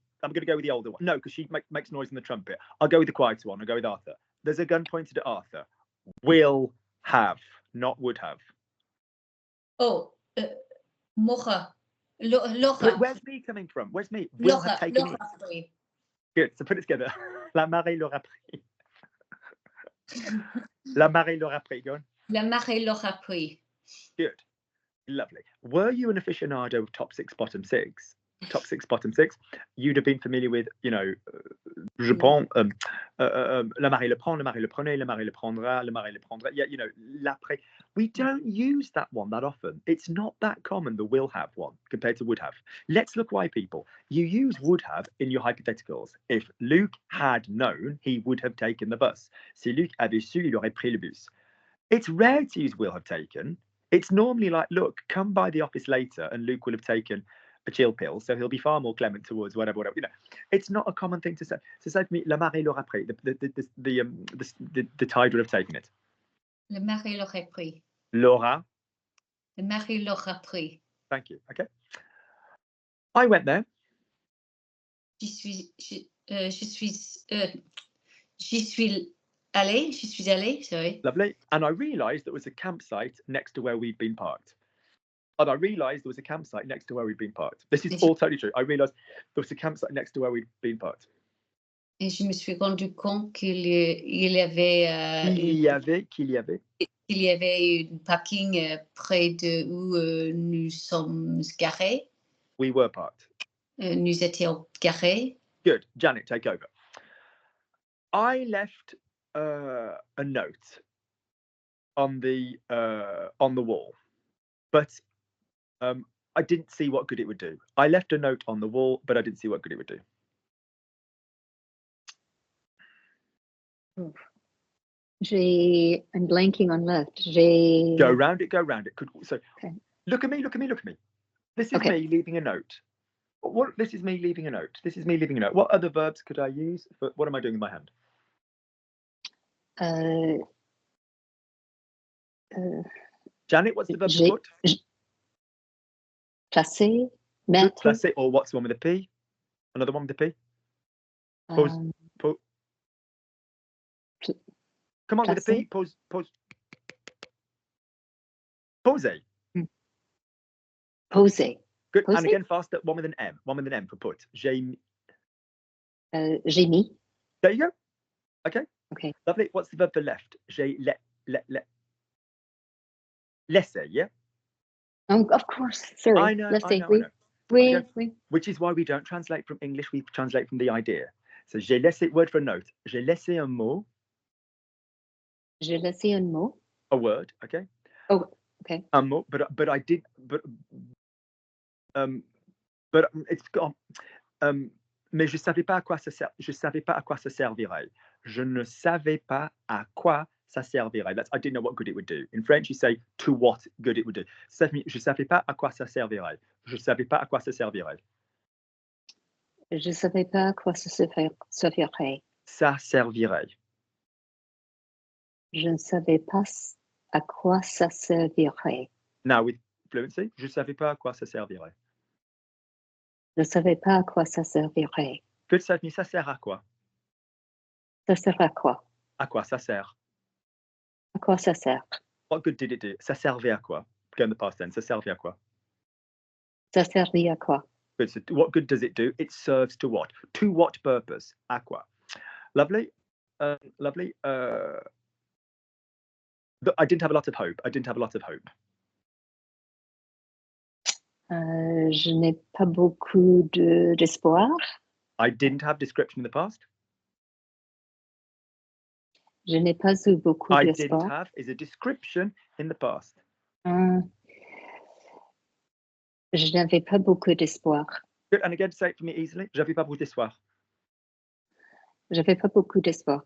the older one. No, because she makes noise in the trumpet. I'll go with the quieter one. I'll go with Arthur. There's a gun pointed at Arthur. Will have, not would have. Oh, Mocha. Laura. Where's me coming from? Where's me? Will have taken it. Good. So put it together. La marée l'aura pris. La marée l'aura pris. Go on. La marée l'aura pris. Good. Lovely. Were you an aficionado of top six, bottom six? Top six, bottom six. You'd have been familiar with, je prends, la marée le prend, la marée le prenait, la marée le prendra, la marée le prendra. Yeah, l'après. We don't use that one that often. It's not that common, the will have one, compared to would have. Let's look why, people. You use would have in your hypotheticals. If Luke had known, he would have taken the bus. Si Luc avait su, il aurait pris le bus. It's rare to use will have taken. It's normally like, look, come by the office later and Luke will have taken a chill pill, so he'll be far more clement towards whatever. It's not a common thing to say. So say to me, la marée l'aura pris. The tide would have taken it. Le marée l'aurait pris. Laura. Le marée l'aura pris. Thank you. Okay. I went there. J'y suis allée, sorry. Lovely. And I realised there was a campsite next to where we'd been parked. And I realised there was a campsite next to where we'd been parked. This is all totally true. I realised there was a campsite next to where we'd been parked. Et je me suis rendu compte qu'il y avait une parking près de où nous sommes garés. We were parked. Nous étions garés. Good. Janet, take over. I left a note on the wall, but I didn't see what good it would do. I left a note on the wall, but I didn't see what good it would do. I'm blanking on left. Go round it, go round it. So okay. Look at me. This is me leaving a note. This is me leaving a note. This is me leaving a note. What other verbs could I use? What am I doing with my hand? Janet, what's the verb to put? Placer, mettre. Placer, or what's the one with a P? Another one with a P? Pose. Come on, placer. With a P. Pose. Poser. Poser. Good. Poser? And again, faster. One with an M. One with an M for put. J'ai mis. There you go. Okay. Okay. Lovely. What's the verb for left? J'ai laissé, yeah? Of course. Sorry. I know. Oui. Which is why we don't translate from English. We translate from the idea. So j'ai laissé, word for a note. J'ai laissé un mot. J'ai laissé un mot. A word, okay. Oh, okay. Un mot, but I did, but it's gone. Mais je savais pas à quoi ça servirait. Je ne savais pas à quoi ça servirait. I didn't know what good it would do. In French, you say to what good it would do. Je savais pas à quoi ça servirait. Je savais pas à quoi ça servirait. Je savais pas à quoi ça servirait. Ça servirait. Je ne savais pas à quoi ça servirait. Now with fluency, je savais pas à quoi ça servirait. Je ne savais pas à quoi ça servirait. Good, ça sert à quoi? Ça sert à quoi? À quoi ça sert? À quoi ça sert? What good did it do? Ça servait à quoi? Go in the past tense. Ça servait à quoi? Ça servait à quoi? Good. So what good does it do? It serves to what? To what purpose? À quoi? Lovely. Lovely. I didn't have a lot of hope. Je n'ai pas beaucoup d'espoir. I didn't have description in the past. Je n'ai pas eu beaucoup I d'espoir. didn't have is a description in the past. Je n'avais pas beaucoup d'espoir. Good. And again, say it for me easily. J'avais pas beaucoup d'espoir. J'avais pas beaucoup d'espoir.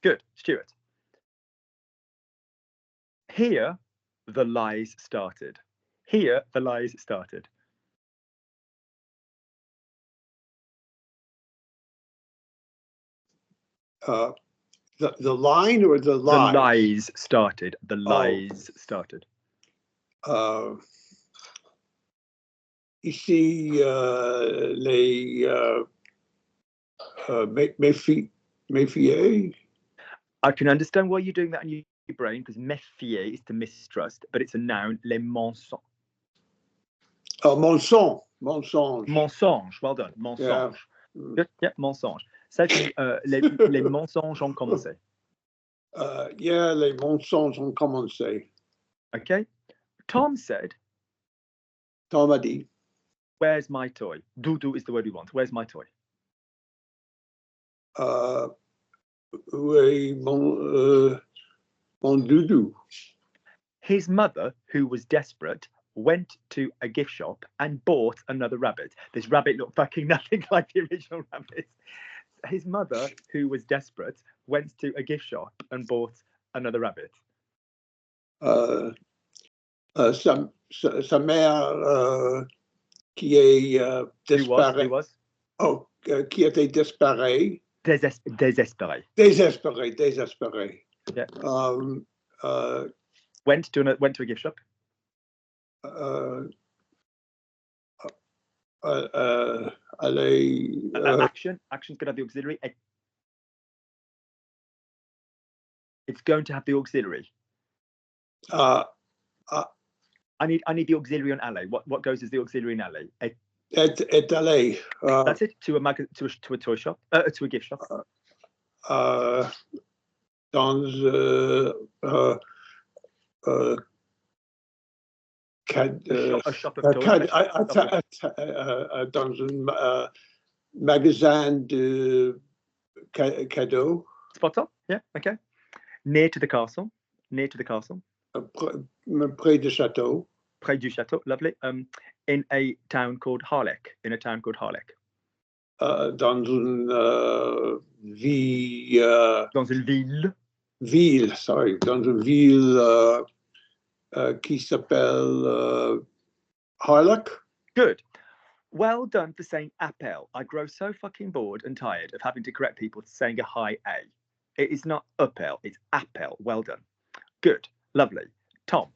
Good. Stuart. Here, the lies started. Here, the lies started. The line or the lies? The lies started. The lies started. Ici, les méfier. I can understand why you're doing that in your brain, because méfier is to mistrust, but it's a noun. Les mensonges. Oh, mensonge. Mensonge. Well done. Mensonge. Yeah. Good. Yeah, mensonge. Ça, les mensonges ont commencé. Yeah, les mensonges ont commencé. Okay. Tom said. Tom a dit. Where's my toy? Doudou is the word we want. Where's my toy? Oui, mon doudou. His mother, who was desperate, went to a gift shop and bought another rabbit. This rabbit looked fucking nothing like the original rabbit. His mother, who was desperate, went to a gift shop and bought another rabbit. Sa mère qui est désespérée. Who was? Oh, qui était désespérée. Désespéré. Yeah. Went to a gift shop. Action's going to have the auxiliary. It's going to have the auxiliary. I need the auxiliary on aller. What goes as the auxiliary in aller? Et aller. That's it. To a toy shop. To a gift shop. Dans a shop of toys. Dans un magasin de cadeaux. Spot on. Yeah. Okay. Near to the castle. Près du château. Près du château. Lovely. in a town called Harlech. In a town called Harlech. Dans une Dans une ville. Ville, sorry. Dans une ville qui s'appelle Harlech. Good. Well done for saying appel. I grow so fucking bored and tired of having to correct people saying a high A. It is not appel, it's appel. Well done. Good. Lovely. Tom.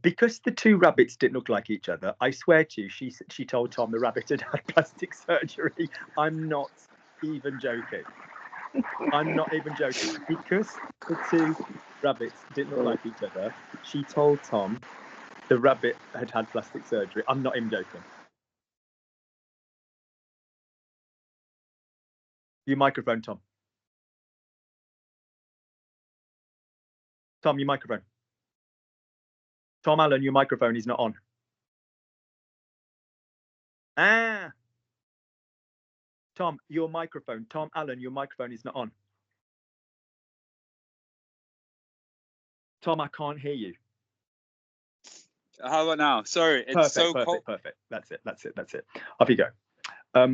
Because the two rabbits didn't look like each other, I swear to you, she told Tom the rabbit had had plastic surgery. I'm not even joking. I'm not even joking. Because the two rabbits didn't look like each other, she told Tom the rabbit had had plastic surgery. I'm not even joking. Your microphone, Tom. Tom, your microphone. Tom Allen, your microphone is not on. Ah. Tom, your microphone. Tom Allen, your microphone is not on. Tom, I can't hear you. How about now? Sorry, it's perfect, so perfect, cold. Perfect. That's it. Off you go.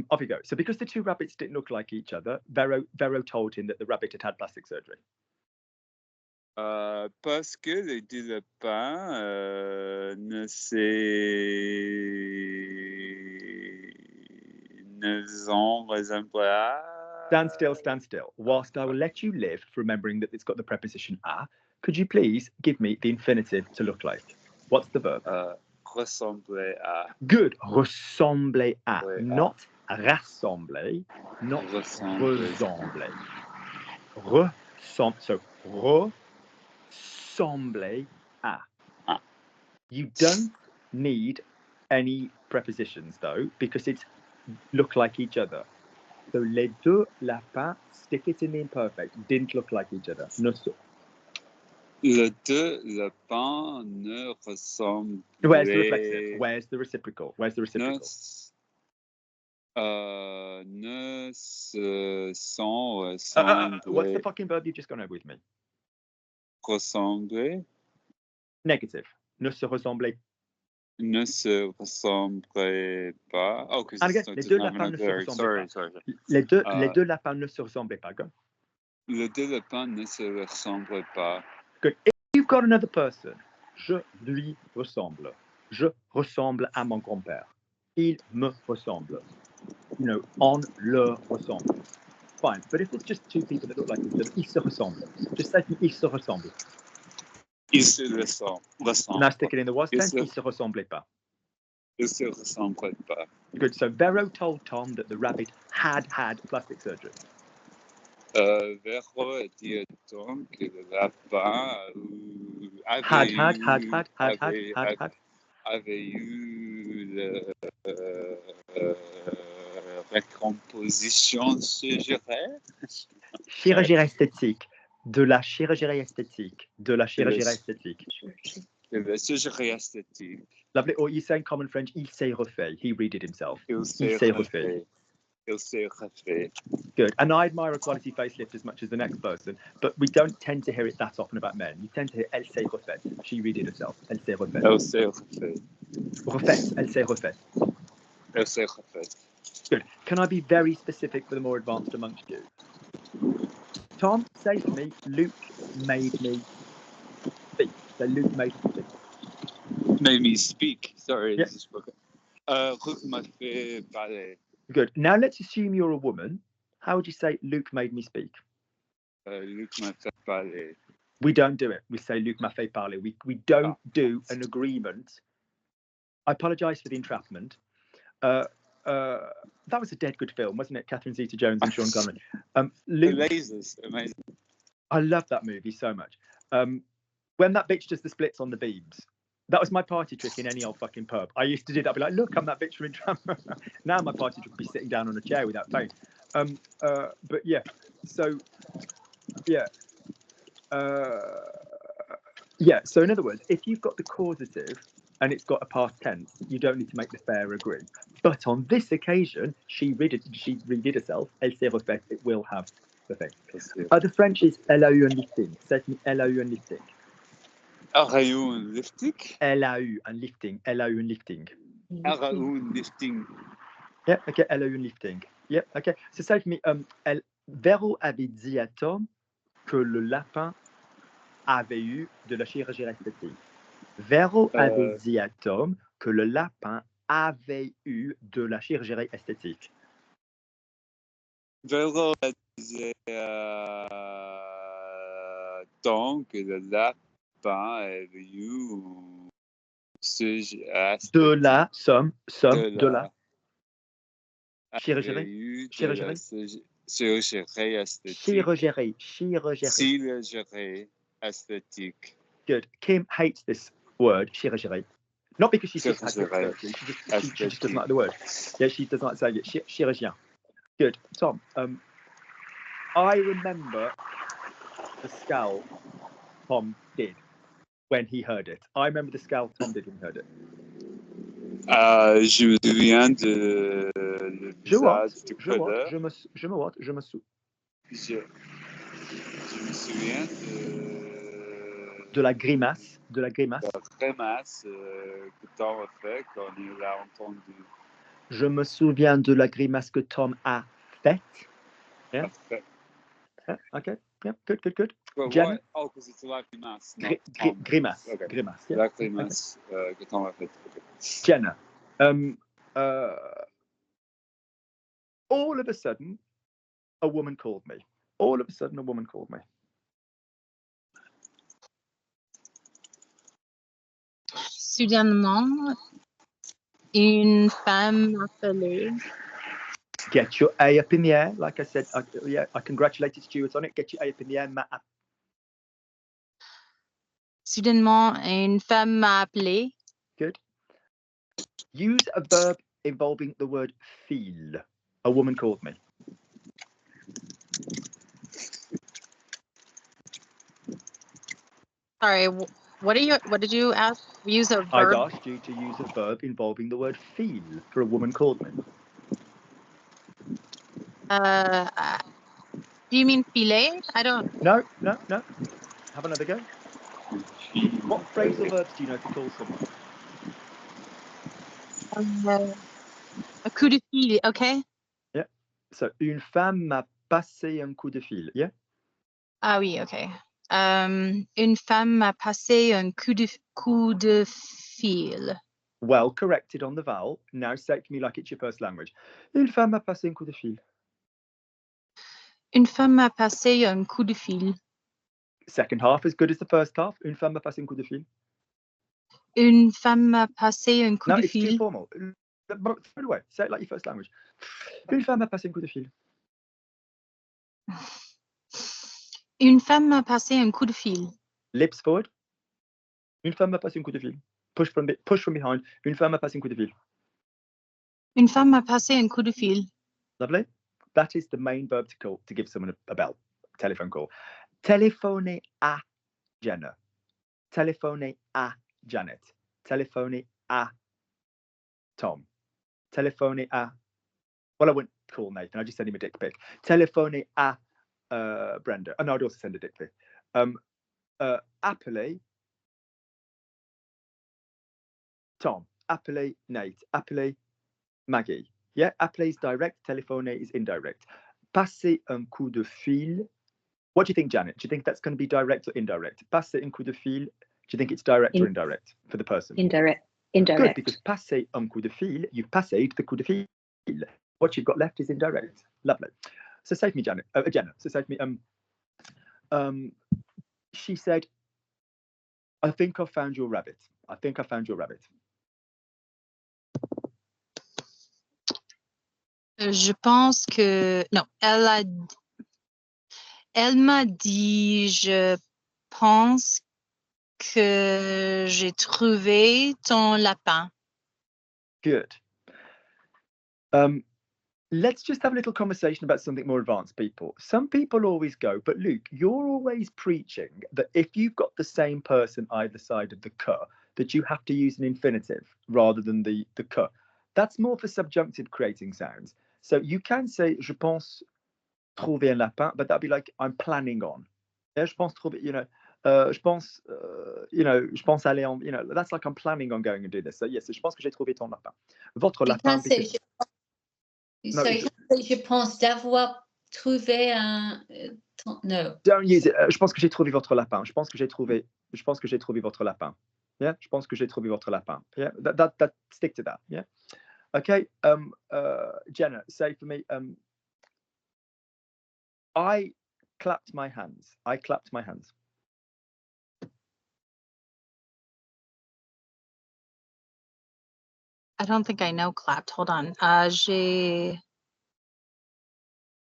Off you go. So because the two rabbits didn't look like each other, Vero told him that the rabbit had had plastic surgery. Parce que les deux lapins ne sont ressemblés. Stand still. Whilst I will let you live for remembering that it's got the preposition à, could you please give me the infinitive to look like? What's the verb? Ressembler à. Good. Ressembler à. Not rassembler, not Ressembler. So ressembler à. You don't need any prepositions though, because it's look like each other. So les deux lapins, stick it in the imperfect, didn't look like each other. No, so. Les deux lapins ne ressemblent. Where's the reflexive? Where's the reciprocal? Where's the reciprocal? Ne se sont ressemblés. What's the fucking verb you've just gone over with me? Ressembler. Negative. Ne se ressemblez. Ne se ressemblaient pas. Oh, And again, les deux lapins ne se ressemblaient pas. Les deux lapins ne se ressemblaient pas. Go. Les deux lapins ne se ressemblent pas. Good. If you've got another person, je lui ressemble. Je ressemble à mon grand-père. Il me ressemble. You know, on le ressemble. Fine. But if it's just two people that look like each other, ils se ressemblent. Just say ils se ressemblent. Ils se ressemblent. Now stick it in the was tense. Ils se ressemblaient pas. Ils se ressemblent pas. Good. So Vero told Tom that the rabbit had had plastic surgery. Vero a dit donc que le lapin avait eu la recomposition chirurgicale. Chirurgie esthétique. De la chirurgie esthétique. De la chirurgie esthétique. De la chirurgie esthétique. Lovely. Or you say in common French, il s'est refait. He redid himself. Il s'est refait. Il s'est refait. Good. And I admire a quality facelift as much as the next person, but we don't tend to hear it that often about men. You tend to hear elle s'est refaite. She redid herself. Elle s'est refaite. Elle s'est refaite. Refaite. Elle s'est refaite. Elle s'est refaite. Good. Can I be very specific for the more advanced amongst you? Tom, say to me, Luke made me speak. So Luke made me speak. Made me speak. Sorry. Yeah. Luke m'a fait parler. Good. Now let's assume you're a woman. How would you say Luke made me speak? Luke m'a fait parler. We don't do it. We say Luc m'a fait parler. We don't do an agreement. I apologise for the entrapment. That was a dead good film, wasn't it? Catherine Zeta-Jones and Sean Connery. Amazing. I love that movie so much. When that bitch does the splits on the beams, that was my party trick in any old fucking pub. I used to do that. I'd be like, look, I'm that bitch from Entrapment. Now my party trick would be sitting down on a chair without pain. But yeah, so yeah. So in other words, if you've got the causative and it's got a past tense, you don't need to make the fair agree. But on this occasion, she redid herself. Elle s'est refaite. It will have the thing. The French is elle a eu un lifting. Certainly, elle a eu un lifting. Elle a eu un lifting. Elle a eu un lifting. Elle a eu un lifting. Elle a eu un lifting. Yeah, ok, elle a eu un lifting. Yeah, ok. C'est ça que Véro avait dit à Tom que le lapin avait eu de la chirurgie esthétique. Véro avait dit à Tom que le lapin avait eu de la chirurgie esthétique. Véro a dit à Tom que le lapin avait eu de la chirurgie esthétique. Good. Kim hates this word, chirurgie. Not because she's just had surgery, she just doesn't like the word. Yeah, she doesn't like saying it. Chirurgien. Good. Tom, I remember the scowl Tom did when he heard it. I remember the scowl Tom did when he heard it. Je me souviens de le visage de colère. Je me souviens de la grimace. De la grimace. La grimace que Tom a fait quand il l'a entendu. Je me souviens de la grimace que Tom a faite. Yeah. Okay. Yeah. Good. Well, Jenna? Oh, because it's la grimace. Grimace. Okay. Grimace. Yeah. La grimace que Tom a faite. Okay. Jenna. All of a sudden, a woman called me. Soudainement, une femme m'appelait. Get your A up in the air. Like I said, I congratulated Stuart on it. Get your A up in the air, Matt. Soudainement, une femme m'a appelé. Good. Use a verb involving the word feel. A woman called me. Sorry, what did you ask? Use a verb? I've asked you to use a verb involving the word feel for a woman called me. Do you mean filet? I don't. No. Have another go. What phrasal verbs do you know to call someone? A coup de fil, okay? Yeah. So, une femme m'a passé un coup de fil. Yeah. Ah oui, okay. Une femme m'a passé un coup de fil. Well corrected on the vowel. Now say it to me like it's your first language. Une femme m'a passé un coup de fil. Une femme m'a passé un coup de fil. Second half as good as the first half. Une femme m'a passé un coup de fil. Une femme m'a passé un coup de fil. No, it's too formal. Throw it away. Say it like your first language. Une femme m'a passé un coup de fil. Une femme m'a passé un coup de fil. Lips forward. Une femme m'a passé un coup de fil. Push from behind. Une femme m'a passé un coup de fil. Une femme m'a passé un coup de fil. Lovely. That is the main verb to call to give someone a bell. Telephone call. Téléphoner à Jenna. Téléphoner à Janet. Téléphoner à Tom. Téléphoner à. Well, I wouldn't call Nathan. I just send him a dick pic. Téléphoner à Brenda. Oh, no, I'd also send a dick pic. Appeler Tom. Appeler Nate. Appeler Maggie. Yeah, appeler is direct. Téléphoner is indirect. Passer un coup de fil. What do you think, Janet? Do you think that's going to be direct or indirect? Passer un coup de fil. Do you think it's direct or indirect for the person? Indirect. Good, because passer un coup de fil, you've passed the coup de fil. What you've got left is indirect. Lovely. So say to me, Jenna. So say to me, she said, I think I found your rabbit. I think I found your rabbit. Je pense que... Non, elle m'a dit, je pense que j'ai trouvé ton lapin. Good. Let's just have a little conversation about something more advanced, people. Some people always go, but Luke, you're always preaching that if you've got the same person either side of the que, that you have to use an infinitive rather than the que. That's more for subjunctive creating sounds. So you can say, je pense trouver un lapin, but that'd be like, I'm planning on. Yeah, je pense trouver, Je pense, je pense aller en, that's like I'm planning on going and do this. So yes, je pense que j'ai trouvé ton lapin. Votre lapin. Je pense d'avoir trouvé un. No. Don't use it. Je pense que j'ai trouvé votre lapin. Je pense que j'ai trouvé votre lapin. Yeah. Je pense que j'ai trouvé votre lapin. Yeah. That stick to that. Yeah. Okay. Jenna, say for me. I clapped my hands. I clapped my hands. I don't think I know clapped. Hold on.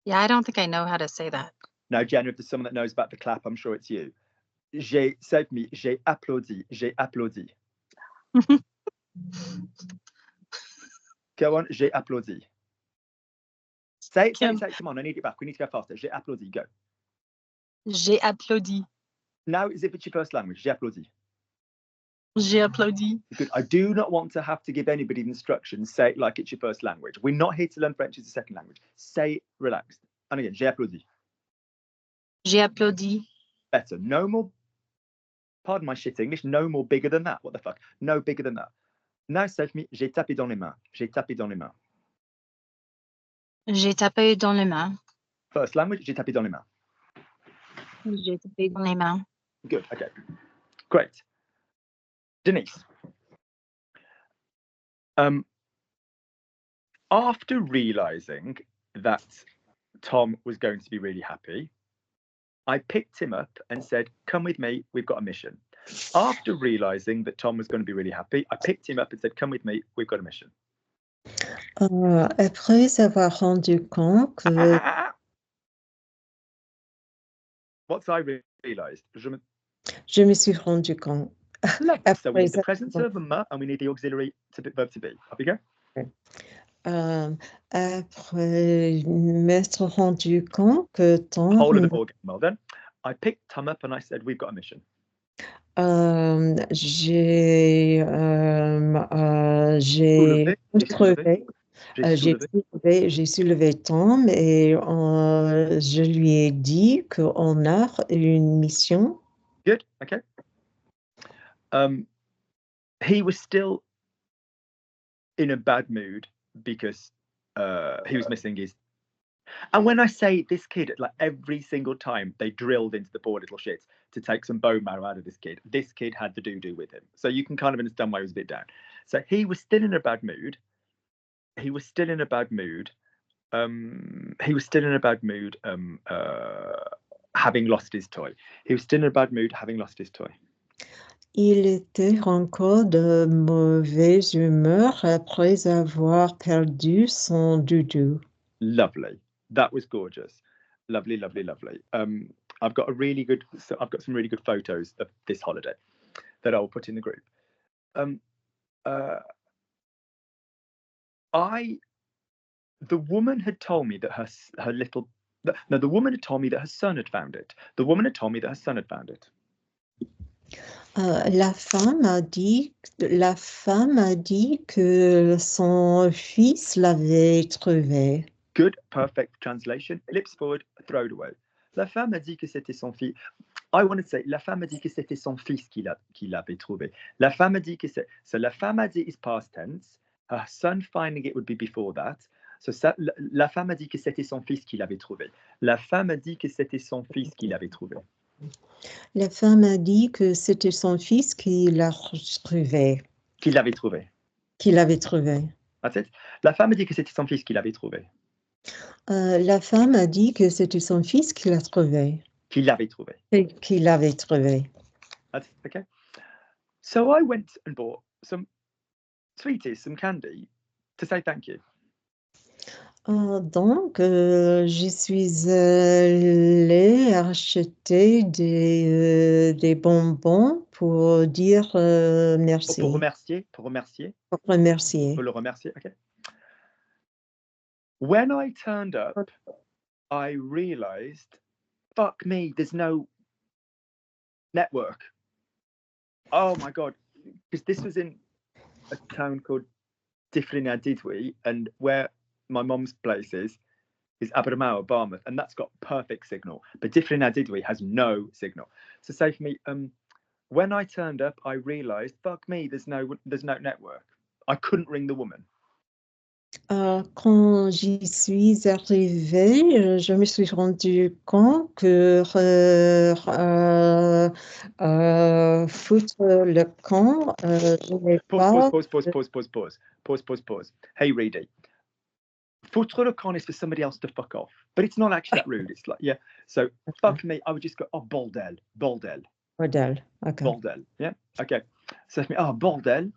Yeah, I don't think I know how to say that. No, Jenna, if there's someone that knows about the clap, I'm sure it's you. Say for me, j'ai applaudi. J'ai applaudi. Go on, j'ai applaudi. Say it. Come on, I need it back. We need to go faster. J'ai applaudi. Go. J'ai applaudi. Now, as if it's your first language. J'ai applaudi. J'ai applaudi. Good. I do not want to have to give anybody instructions. Say it like it's your first language. We're not here to learn French as a second language. Say it relaxed. And again, j'ai applaudi. J'ai applaudi. Better. No more, pardon my shit English, no more bigger than that. What the fuck? No bigger than that. Now say for me, j'ai tapé dans les mains. J'ai tapé dans les mains. J'ai tapé dans les mains. First language, j'ai tapé dans les mains. J'ai tapé dans les mains. Good. Okay. Great. Denise. After realizing that Tom was going to be really happy, I picked him up and said, come with me, we've got a mission. After realizing that Tom was going to be really happy, I picked him up and said, come with me, we've got a mission. Après avoir rendu compte que... What's I realized? Je me suis rendu compte. So we need the present verb and we need the auxiliary verb to be. Up we go. Après m'être rendu compte que Tom... Whole of the ball game. Well done. I picked Tom up and I said, we've got a mission. J'ai soulevé Tom et je lui ai dit qu'on a une mission. Good. Okay. He was still in a bad mood because he was missing his. And when I say this kid, like every single time they drilled into the poor little shit to take some bone marrow out of this kid had the doo-doo with him. So you can kind of understand why he was a bit down. So he was still in a bad mood. Having lost his toy. He was still in a bad mood having lost his toy. Il était encore de mauvaise humeur après avoir perdu son doudou. Lovely. That was gorgeous. Lovely, lovely, lovely. I've got some really good photos of this holiday that I will put in the group. The woman had told me that the woman had told me that her son had found it. La femme a dit que son fils l'avait trouvé. Good, perfect translation. Ellipse forward, throw it away. La femme a dit que c'était son fils. I want to say, la femme a dit que c'était son fils qui l'avait trouvé. La femme a dit que c'est. So la femme a dit is past tense. Her son finding it would be before that. So la femme a dit que c'était son fils qui l'avait trouvé. La femme a dit que c'était son fils qui l'avait trouvé. La femme a dit que c'était son fils qui l'a trouvé. Qui l'avait trouvé. That's it. La femme a dit que c'était son fils qui l'avait trouvé. La femme a dit que c'était son fils qui l'a trouvé. Qui l'avait trouvé. That's it, okay. So I went and bought some sweeties, some candy to say thank you. Donc, je suis allée acheter des bonbons pour dire merci. Pour remercier. Pour le remercier, okay. When I turned up, I realized, fuck me, there's no network. Oh my God, because this was in a town called Dyffryn Dydwi, and where my mom's place is, is Abermawr, Barmouth, and that's got perfect signal. But Dyffryn Adydwy has no signal. So say for me, when I turned up, I realised, fuck me, there's no network. I couldn't ring the woman. Quand j'y suis arrivée, je me suis rendu compte que foutre le camp, je n'ai pas... Pause. Hey, Reedy. Foutre le camp is for somebody else to fuck off. But it's not actually that rude. It's like, yeah. So, fuck me, I would just go, oh, bordel. Bordel, okay. Bordel, yeah? Okay. So, oh, bordel.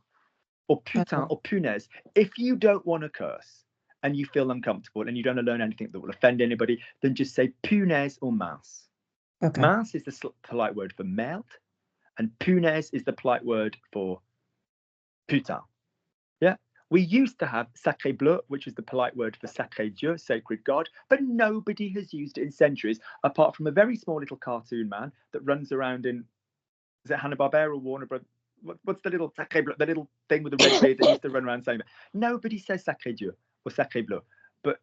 Or putain, or punaise. If you don't want to curse and you feel uncomfortable and you don't want to learn anything that will offend anybody, then just say punaise or mince. Okay. Mince is the polite word for merde, and punaise is the polite word for putain. Yeah? We used to have sacré bleu, which is the polite word for sacré Dieu, sacred God, but nobody has used it in centuries, apart from a very small little cartoon man that runs around in, is it Hanna-Barbera or Warner Brothers? What's the little sacré bleu, the little thing with the red beard that used to run around saying that? Nobody says sacré Dieu or sacré bleu. But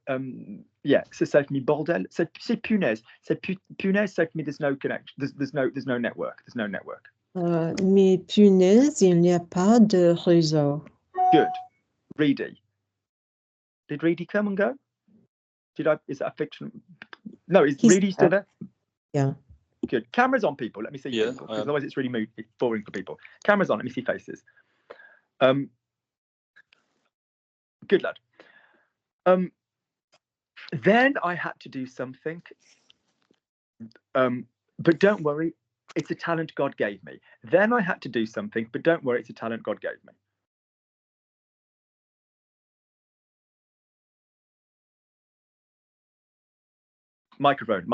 yeah, so say for me bordel, so punaise. So punaise, say for me there's no connection, there's no network. There's no network. Mais punaise, il n'y a pas de réseau. Good. Reedy. Did Reedy come and go? Is that a fiction? No, is Reedy still there? Yeah. Good. Cameras on, people. Let me see people, because otherwise it's really boring for people. Cameras on. Let me see faces. Good lad. Then I had to do something. But don't worry, it's a talent God gave me. Then I had to do something, but don't worry, it's a talent God gave me. Microphone,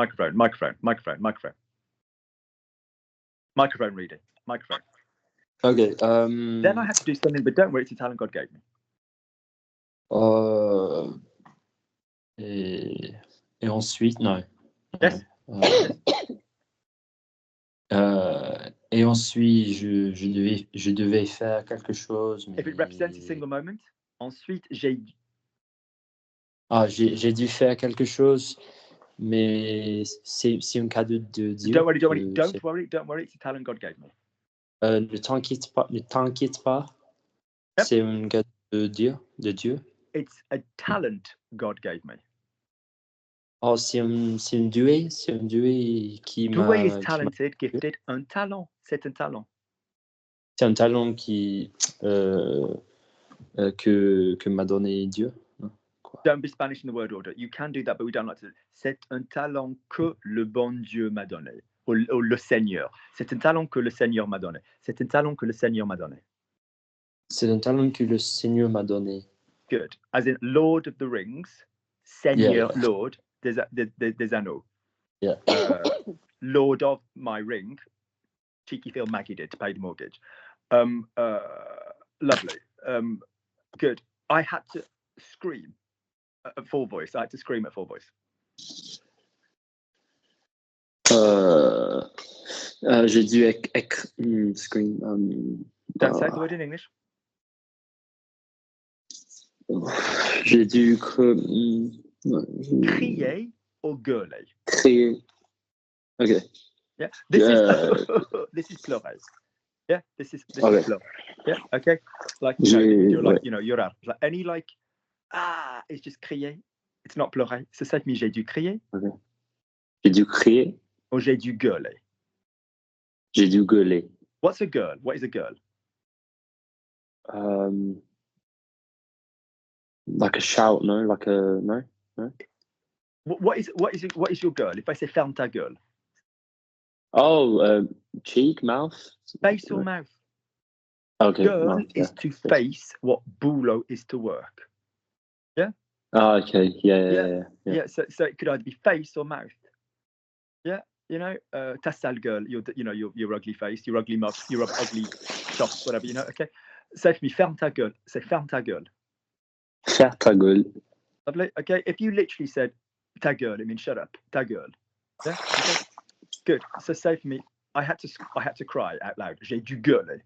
Reedy. Microphone. Okay. Then I had to do something, but don't worry, it's a talent God gave me. Et ensuite, non. Yes. Et ensuite, je devais faire quelque chose. Mais... If it represents a single moment, ensuite, j'ai dû faire quelque chose, mais c'est un cadeau de Dieu. Don't worry, it's a talent God gave me. Ne t'inquiète pas. Yep. C'est un cadeau de Dieu. It's a talent God gave me. C'est un doué qui m'a... Doué is talented, gifted, un talent. C'est un talent. C'est un talent que m'a donné Dieu. Don't be Spanish in the word order. You can do that, but we don't like to. C'est un talent que le bon Dieu m'a donné. Ou le Seigneur. C'est un talent que le Seigneur m'a donné. C'est un talent que le Seigneur m'a donné. C'est un talent que le Seigneur m'a donné. Good. As in Lord of the Rings, Seigneur, yeah. Lord, there's anneaux. Yeah. Lord of my ring, cheeky Phil Maggie did to pay the mortgage. Lovely. Good. I had to scream at full voice. J'ai dû scream. Don't say the word in English. J'ai dû crier ou gueuler. Crier. Okay. Yeah. This is pleurer. Yeah. This is pleurer. Yeah. Okay. Like you're like you're out. Like any like it's just crier. It's not pleurer. C'est ça que j'ai dû crier. Okay. J'ai dû crier. Ou j'ai dû gueuler. J'ai dû gueuler. What's a girl? What is a girl? Like a shout, no? No? What is your girl? If I say ferme ta gueule. Oh, cheek, mouth? Face or mouth? Okay. Girl mouth, is to face what boulot is to work. Yeah? Oh, okay. Yeah. So it could either be face or mouth. Yeah? You know, ta sale gueule, your ugly face, your ugly mouth, your ugly chops, whatever, okay? Say for me, ferme ta gueule. Say ferme ta gueule. Ferme ta gueule. Lovely. Okay. If you literally said ta gueule, it means shut up. Ta gueule. Yeah. Okay. Good. So say for me, I had to cry out loud. J'ai dû gueuler.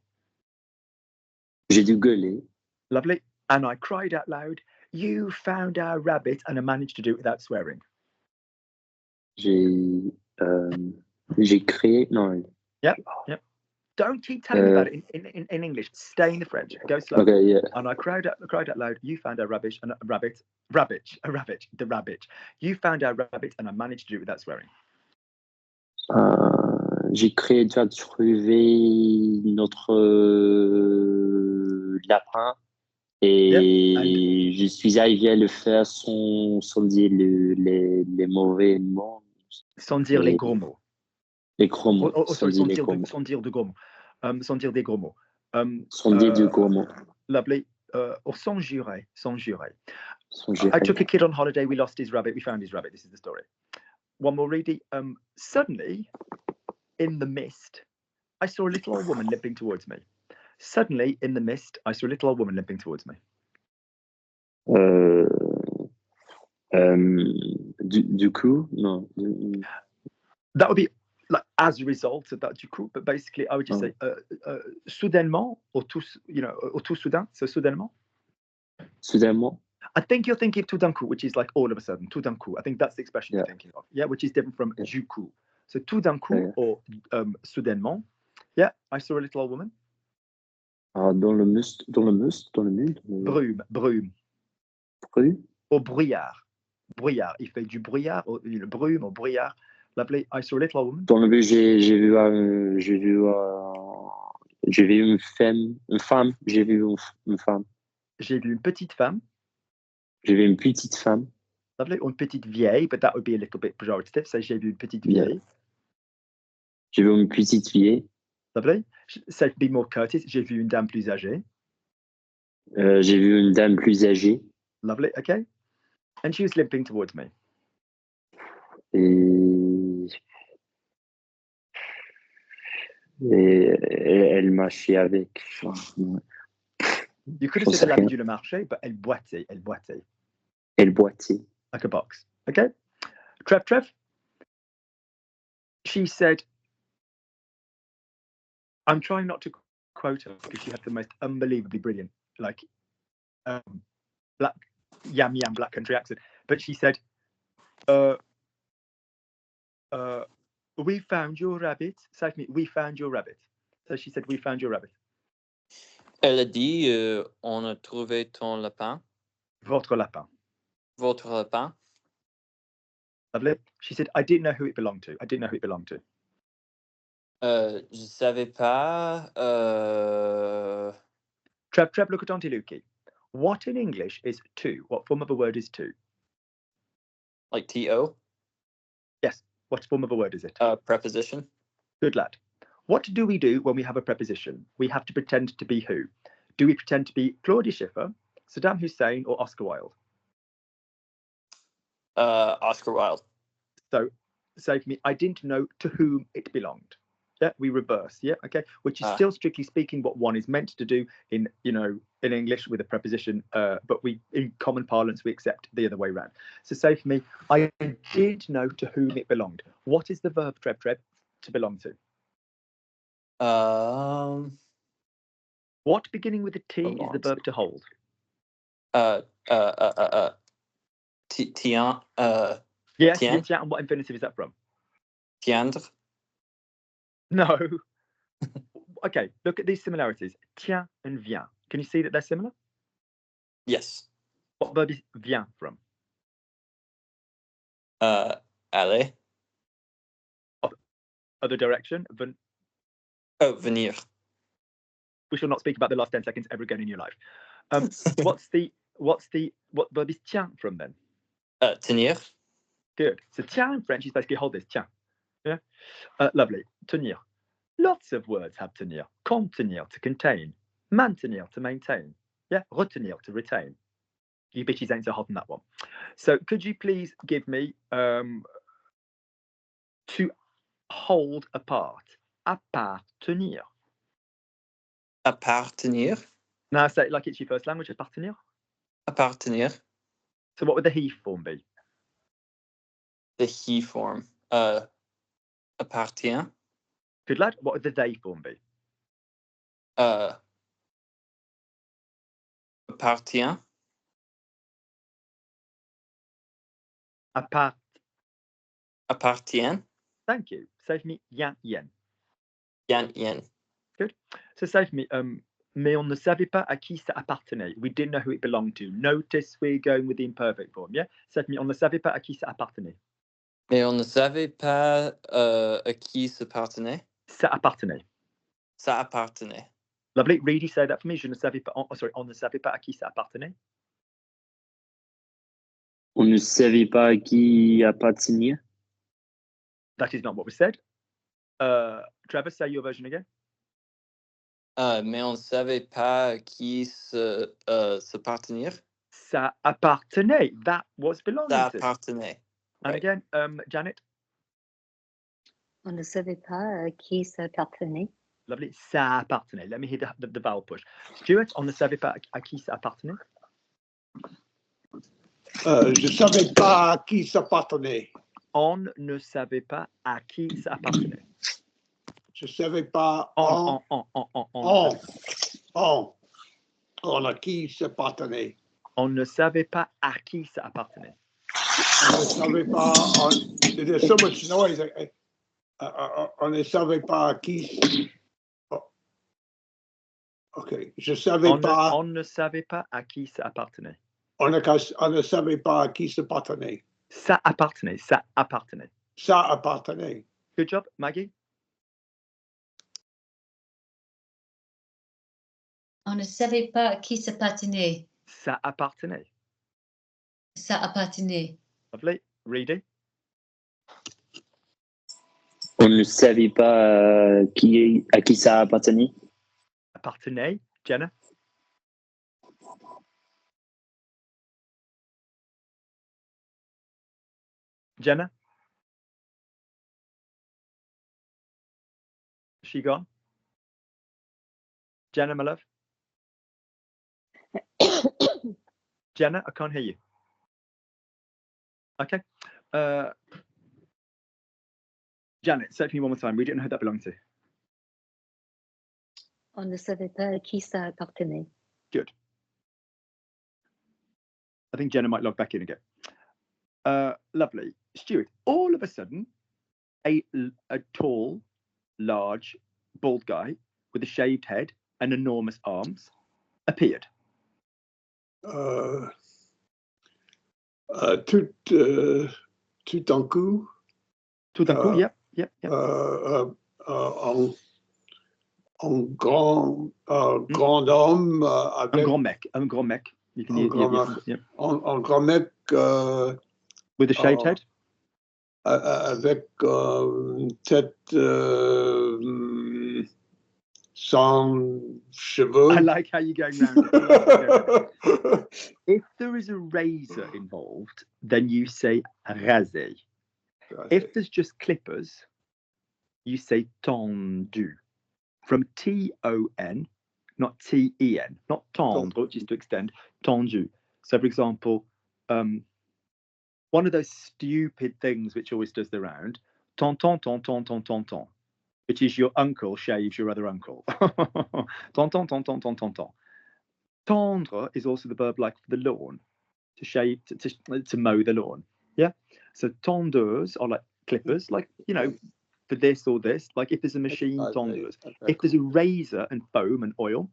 J'ai dû gueuler. Lovely. And I cried out loud. You found our rabbit, and I managed to do it without swearing. J'ai créé. Non. Yep. Don't keep telling me about it in English. Stay in the French. Go slow. Okay, yeah. And I cried out loud. You found our rabbit. The rabbit. You found our rabbit, and I managed to do it without swearing. J'ai créé, tu as trouvé notre lapin et je suis arrivé à le faire sans dire les mauvais mots. Sans dire les gros mots. Les gros mots. Sans dire de gros mots. Sans dire des gros mots. Sans dire de gros mots. Lovely. Or sans jurer. I took a kid on holiday. We lost his rabbit. We found his rabbit. This is the story. One more, Reedy. Suddenly, in the mist, I saw a little old woman limping towards me. Suddenly, in the mist, I saw a little old woman limping towards me. Du coup, no. That would be like as a result of that, du coup. But basically, I would just say soudainement, or tout soudain. So soudainement. Soudainement. I think you're thinking of tout d'un coup, which is like all of a sudden. Tout d'un coup. I think that's the expression you're thinking of. Yeah, which is different from du coup. So tout d'un coup or soudainement. Yeah, I saw a little old woman. Dans le mund. Brume. Brume. Au brouillard. Il fait du brouillard, ou brume, au brouillard. Lovely. I saw a little old woman. Dans le but, j'ai vu une femme. J'ai vu une femme. J'ai vu une petite femme. J'ai vu une petite femme. Lovely. Or une petite vieille, but that would be a little bit pejorative. So j'ai vu une petite vieille. J'ai vu une petite vieille. Lovely. So be more courteous. J'ai vu une dame plus âgée. J'ai vu une dame plus âgée. Lovely. Okay. And she was limping towards me. Et elle marchait avec. You could have said elle avait dû le marcher, but elle boitait. Like a box. Okay. Trev. She said, I'm trying not to quote her because she had the most unbelievably brilliant, like, black yam black country accent. But she said, we found your rabbit. Say to me, we found your rabbit. So she said, we found your rabbit. Elle a dit, on a trouvé ton lapin. Votre lapin. Lovely. She said, I didn't know who it belonged to. Je savais pas. Trev, look at Auntie Lukey. What in English is to? What form of a word is to? Like to? Yes. What form of a word is it? Preposition. Good lad. What do we do when we have a preposition? We have to pretend to be who? Do we pretend to be Claudia Schiffer, Saddam Hussein, or Oscar Wilde? Oscar Wilde. So say for me, I didn't know to whom it belonged. Yeah, we reverse. Yeah, okay. Which is still strictly speaking what one is meant to do in English with a preposition, but we in common parlance we accept the other way around. So say for me, I did know to whom it belonged. What is the verb Trev to belong to? What beginning with a T is the verb to hold? Tien. Yes, tien. And what infinitive is that from? Tiendre. No. Okay, look at these similarities. Tien and vient. Can you see that they're similar? Yes. What verb is vient from? Aller. Other direction. Venir. We shall not speak about the last 10 seconds ever again in your life. What verb is tien from then? Tenir. Good. So tien in French is basically hold this. Tien. Yeah. Lovely. Tenir. Lots of words have tenir. Contenir, to contain. Maintenir, to maintain. Yeah. Retenir, to retain. You bitches ain't so hot on that one. So could you please give me to hold apart? Appartenir. Appartenir. Now say it like it's your first language. Appartenir. Appartenir. So what would the he form be? The he form. Appartient. Good lad. What would the they form be? Appartient. Apart. Appartient. Thank you. Say for me, yan, yen. Yan, yen. Good. So say for me, mais on ne savait pas à qui ça appartenait. We didn't know who it belonged to. Notice we're going with the imperfect form, yeah? Say for me, on ne savait pas à qui ça appartenait. Mais on ne savait pas à qui ça appartenait. Ça appartenait. Ça appartenait. Lovely. Reedy, say that for me. Je ne savais pas. Sorry, on ne savait pas à qui ça appartenait. On ne savait pas à qui appartenir. That is not what we said. Trevor, say your version again. Mais on ne savait pas à qui s'appartenir. Ça appartenait. That was belonging Ça to. appartenait. And Right. again, Janet. On ne savait pas à qui ça appartenait. Lovely. Ça appartenait. Let me hear the vowel push. Stuart, on ne savait pas à qui ça appartenait. Je ne savais pas à qui ça appartenait. On ne savait pas à qui ça appartenait. Je ne savais pas On à qui ça appartenait. On ne savait pas à qui ça appartenait. On ne savait pas. There's so much noise. On ne savait pas à qui. OK. Je ne savais pas. On ne savait pas à qui ça appartenait. On ne savait pas à qui ça appartenait. Ça appartenait. Ça appartenait. Ça appartenait. Good job, Maggie. On ne savait pas à qui ça appartenait. Ça appartenait. Ça appartenait. Lovely. Reedy. On ne savait pas à qui ça appartenait. Appartenait. Jenna. Jenna? Is she gone? Jenna, my love? Jenna, I can't hear you. Okay. Janet, say it to me one more time. We didn't know who that belonged to. On ne savait pas à qui ça appartenait. Good. I think Jenna might log back in again. Lovely. Stuart, all of a sudden, a tall, large, bald guy with a shaved head and enormous arms appeared. Tout d'un coup. Tout d'un coup, yep. Un grand homme avec un grand mec. You can un grand mec with a shaved head. Avec tête sans cheveux. I like how you're going round it. If there is a razor involved, then you say rasé. If there's just clippers, you say tendu. From T-O-N, not T-E-N, not tendre, which is to extend, tendu. So, for example, one of those stupid things which always does the round, ton, which is your uncle shaves your other uncle. Ton. Tendre is also the verb like for the lawn, to shave, to mow the lawn. Yeah. So tondeuses are like clippers, like, you know, for this or this. Like if there's a machine, tondeuse. If there's a razor and foam and oil,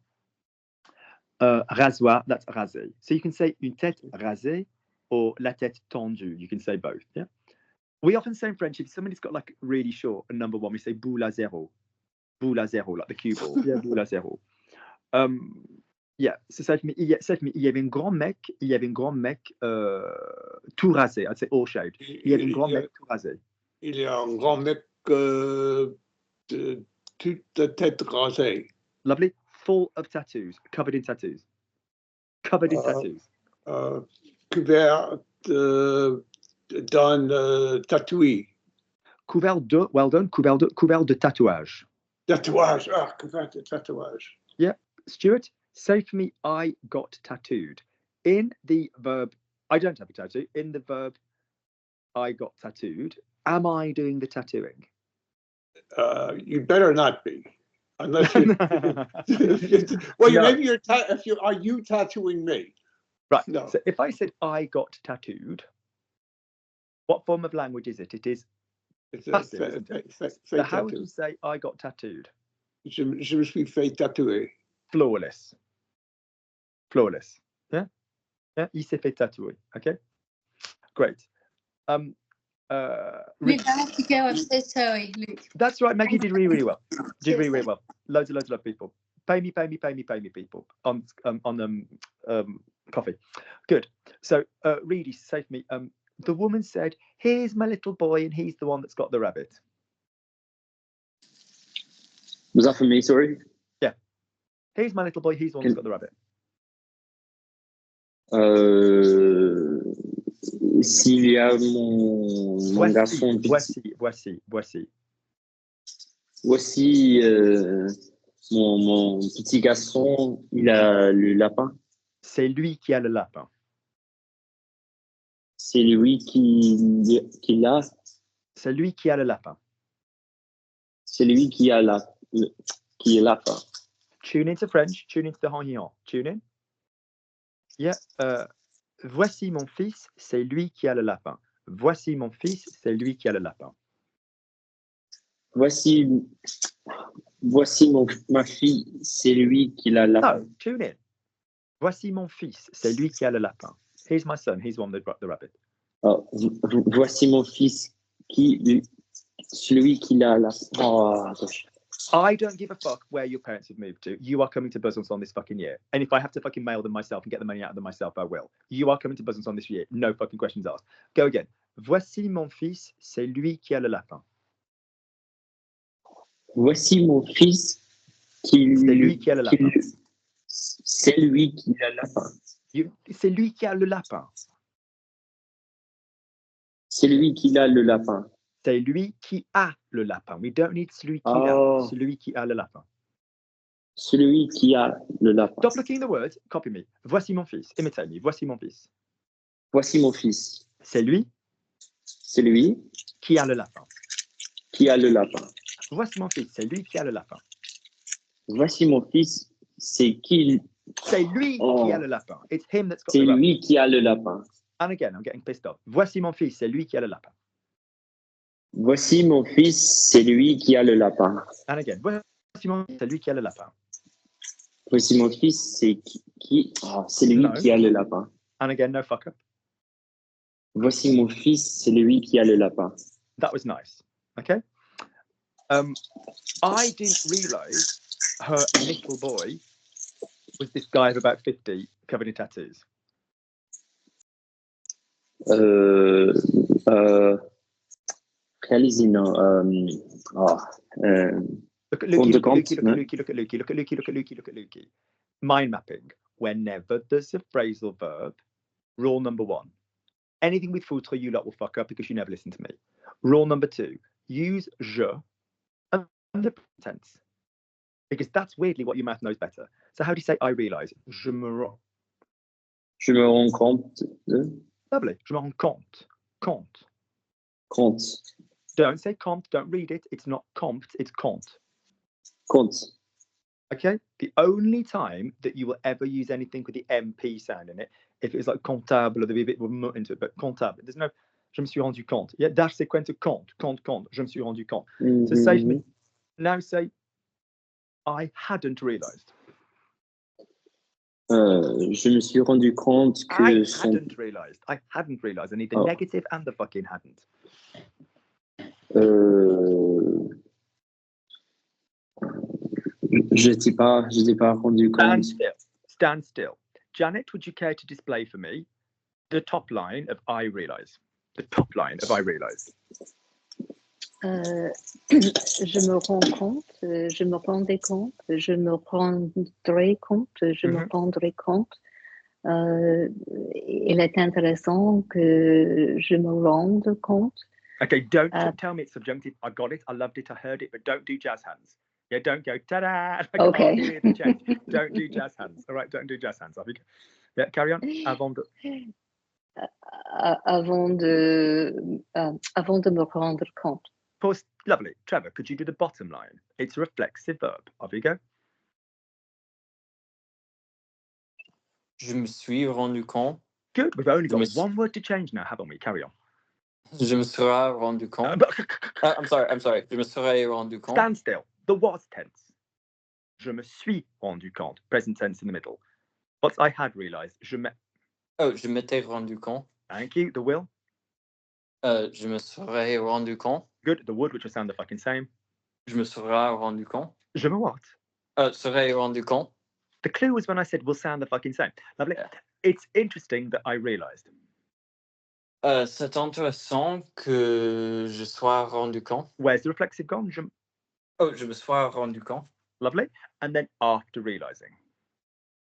rasoir, that's rasé. So you can say une tête rasée or la tête tendue. You can say both. Yeah. We often say in French, if somebody's got like really short and number one, we say boule à zéro, like the cue ball. Yeah, boule à zéro. Yeah, so say to me, il y avait un grand mec tout rasé. I'd say all shaved. Il y avait un grand mec tout rasé. Il y a un grand mec toute la tête rasée. Lovely. Full of tattoos. Covered in tattoos. Tattoos. Couvert d'un tatouage. Couvert de, well done, couvert de tatouage. Tatouage. Couvert de tatouage. Yeah. Stuart, say for me, I got tattooed. In the verb, I don't have a tattoo. In the verb, I got tattooed. Am I doing the tattooing? You better not be, unless you. Well, No. maybe are you tattooing me? Right. No. So if I said I got tattooed, what form of language is it? It is Passive, isn't it? So how would you say I got tattooed? Je me suis fait tatouer. Flawless. Flawless. Yeah? Yeah? Il s'est fait tatouer. Okay? Great. Luke, I have to go. I'm so sorry, Luke. That's right, Maggie did really, really well. Did really, really well. Loads of people. Pay me, people on Kofi. Good. So, Reedy, say for me. The woman said, "Here's my little boy, and he's the one that's got the rabbit." Was that for me? Sorry. Yeah. Here's my little boy. He's the one that's got the rabbit. S'il y a mon garçon. Voici mon petit garçon, il a le lapin. C'est lui qui a le lapin. C'est lui qui l'a. C'est lui qui a le lapin. C'est lui qui a le lapin. Tune into French. Tune into the Hanyang. Tune in. Yeah. Voici mon fils, c'est lui qui a le lapin. Voici mon fils, c'est lui qui a le lapin. Voici ma fille, c'est lui qui a le lapin. No, tune in. Voici mon fils, c'est lui qui a le lapin. Here's my son, he's the one that got the rabbit. Oh, voici mon fils, celui qui a la... Oh, gosh. I don't give a fuck where your parents have moved to. You are coming to Besançon this fucking year. And if I have to fucking mail them myself and get the money out of them myself, I will. You are coming to Besançon this year. No fucking questions asked. Go again. Voici mon fils, c'est lui qui a le lapin. Voici mon fils, c'est lui qui a le lapin. C'est lui qui a le lapin. C'est lui qui a le lapin. C'est lui qui a le lapin. C'est lui qui a le lapin. We don't need celui qui a. Celui qui a le lapin. Celui qui a le lapin. Stop looking the words. Copy me. Voici mon fils. Imitate me. Voici mon fils. Voici mon fils. C'est lui. C'est lui. Qui a le lapin. Qui a le lapin. Voici mon fils. C'est lui qui a le lapin. Voici mon fils. C'est qui? C'est lui qui a le lapin. It's him that's got the lapin. C'est lui qui a le lapin. And again, I'm getting pissed off. Voici mon fils. C'est lui qui a le lapin. Voici mon fils, c'est lui qui a le lapin. And again, voici mon fils, c'est lui qui a le lapin. Voici mon fils, c'est c'est lui qui a le lapin. And again, no fuck up. Voici mon fils, c'est lui qui a le lapin. That was nice. Okay. I didn't realise her little boy was this guy of about 50 covered in tattoos. Réalisé, non. Look at Lukey, look at Lukey. Mind mapping. Whenever there's a phrasal verb, rule number 1. Anything with foutre, you lot will fuck up because you never listen to me. Rule number 2. Use je under tense. Because that's weirdly what your math knows better. So how do you say I realise? Je me rends compte de... Lovely. Je me rends compte. Compte. Compte. Don't say compte, don't read it. It's not compte, it's compte. Compte. Okay? The only time that you will ever use anything with the MP sound in it, if it's like comptable, or there'll be a bit of mut into it, but comptable. There's no, je me suis rendu compte. Yeah, dash sequence compte, je me suis rendu compte. So say to me, now say, I hadn't realised. Je me suis rendu compte que... I hadn't realised. I need the negative and the fucking hadn't. Je t'ai pas rendu compte. Stand still. Janet, would you care to display for me the top line of I realise? The top line of I realise. Je me rends compte, je me rendais compte, je me rendrai compte, je me rendrai compte. Il est intéressant que je me rende compte. Okay, don't tell me it's subjunctive. I got it, I loved it, I heard it, but don't do jazz hands. Yeah, don't go ta-da. Okay. Don't do jazz hands. All right, don't do jazz hands. Yeah, carry on. Avant de me rendre compte. Pause. Lovely. Trevor, could you do the bottom line? It's a reflexive verb. Off you go. Je me suis rendu compte. Good. We've only got one word to change now, haven't we? Carry on. Je me serais rendu compte. I'm sorry. Je me serais rendu compte. Stand still. The was tense. Je me suis rendu compte. Present tense in the middle. What's I had realized? Je m'étais rendu compte. Thank you. The will. Je me serais rendu compte. Good. The would, which will sound the fucking same. Je me serais rendu compte. Je me what? Serais rendu compte. The clue was when I said will sound the fucking same. Lovely. Yeah. It's interesting that I realized. C'est intéressant que je sois rendu compte. Where's the reflexive gone? Je me sois rendu compte. Lovely. And then after realizing.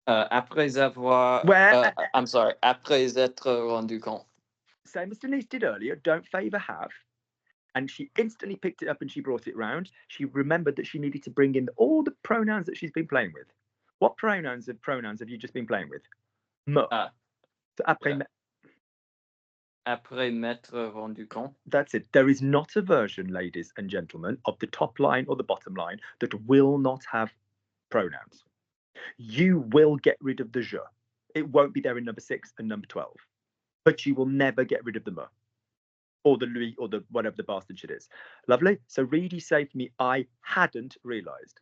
Après avoir. I'm sorry. Après être rendu compte. Same as Denise did earlier. Don't favour have. And she instantly picked it up and she brought it round. She remembered that she needed to bring in all the pronouns that she's been playing with. What pronouns have you just been playing with? Me. So après m'être rendu compte. That's it. There is not a version, ladies and gentlemen, of the top line or the bottom line that will not have pronouns. You will get rid of the je. It won't be there in number 6 and number 12. But you will never get rid of the me. Or the lui, or the whatever the bastard shit is. Lovely. So Reedy say for me, I hadn't realised.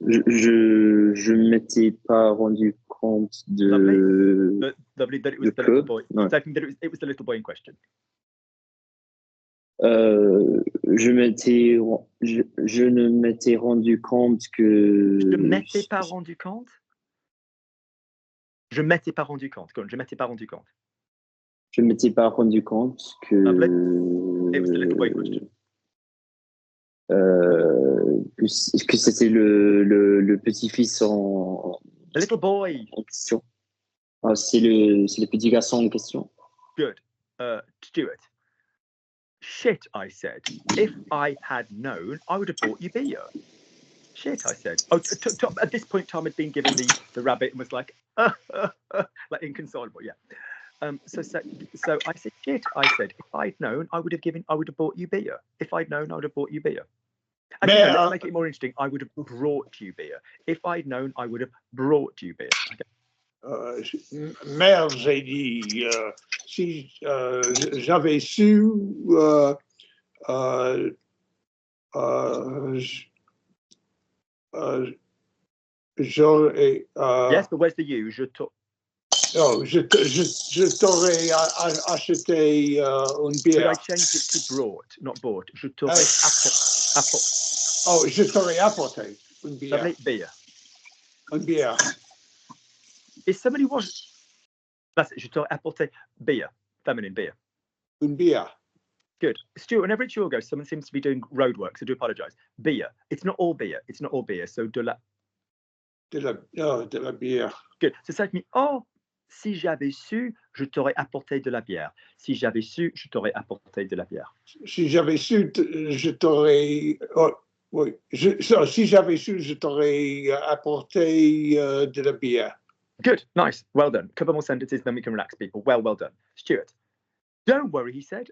Je m'étais pas rendu compte de. Lovely that it was the little boy. No. Saying that it was the little boy in question. Je ne m'étais rendu compte que. Je ne m'étais pas rendu compte. Je m'étais pas rendu compte. Je m'étais pas rendu compte. Je m'étais pas rendu compte que. It was the little boy in question. Que c'était le petit-fils en. The little boy. En question. Ah, c'est le petit garçon en question. Good. Stuart. Shit, I said. If I had known, I would have bought you beer. Shit, I said. Oh, at this point, Tom had been given the rabbit and was like like inconsolable. Yeah. So I said, shit, I said. If I'd known, I would have bought you beer. If I'd known, I would have bought you beer. Okay, let's make it more interesting. I would have brought you beer. If I'd known, I would have brought you beer. Okay. Mère, j'ai dit, si j'avais su, j'aurais. Yes, but where's the you? Je t'aurais acheté une bière. But I changed it to brought, not bought. Je t'aurais apporté. Oh, je t'aurais apporté une bière. Lovely beer. Une bière. If somebody was, that's it. Je t'aurais apporté beer, feminine beer. Une bière. Good. Stuart, whenever it's your go, someone seems to be doing road work, so do apologise. Beer. It's not all beer. It's not all beer. So de la bière. Good. So say to me, oh, si j'avais su, je t'aurais apporté de la bière. Si j'avais su, je t'aurais apporté de la bière. Si j'avais su, je t'aurais. Oh, oui. Si j'avais su, je t'aurais apporté de la bière. Good. Nice. Well done. Couple more sentences, then we can relax people. Well done. Stuart. Don't worry, he said.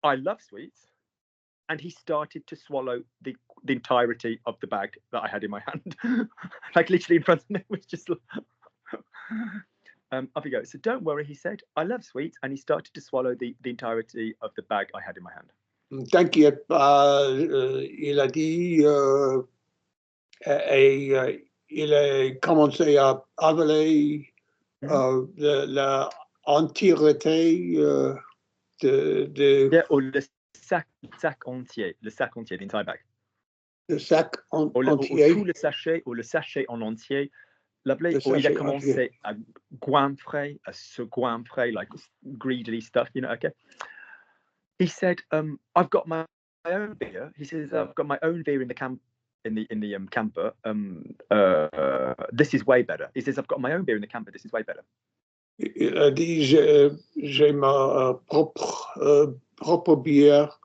I love sweets. And he started to swallow the entirety of the bag that I had in my hand. Like literally in front of me. It was just off you go. So don't worry, he said. I love sweets. And he started to swallow the entirety of the bag I had in my hand. T'inquiète pas, il a dit et il a commencé à avaler l'entièreté de Yeah, or le sac entier, the entire bag. Le sac entier. Ou tout le sachet en entier. Lovely. Or il a commencé à goinfrer, like greedily stuff, you know, okay. He said, I've got my own beer. He says, I've got my own beer in the camper. This is way better. He says, I've got my own beer in the camper. This is way better. Il a dit, j'ai ma propre bière.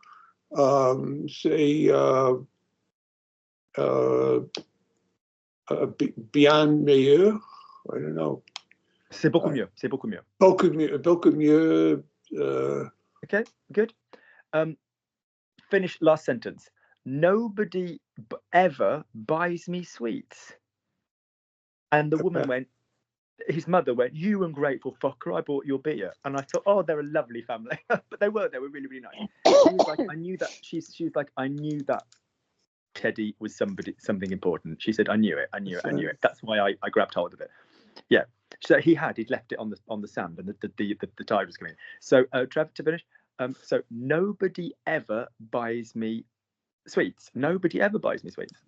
C'est bien meilleur. I don't know. C'est beaucoup mieux. C'est beaucoup mieux. Beaucoup mieux. Okay, good. Finish last sentence. Nobody ever buys me sweets. And the woman went, his mother went, "You ungrateful fucker, I bought your beer." And I thought, oh, they're a lovely family. But they were really, really nice. She was like, I knew that, she was like, I knew that Teddy was something important. She said, I knew it. That's why I grabbed hold of it. Yeah. So he'd left it on the sand, and the tide was coming in. So Trevor, to finish, so nobody ever buys me sweets. Nobody ever buys me sweets.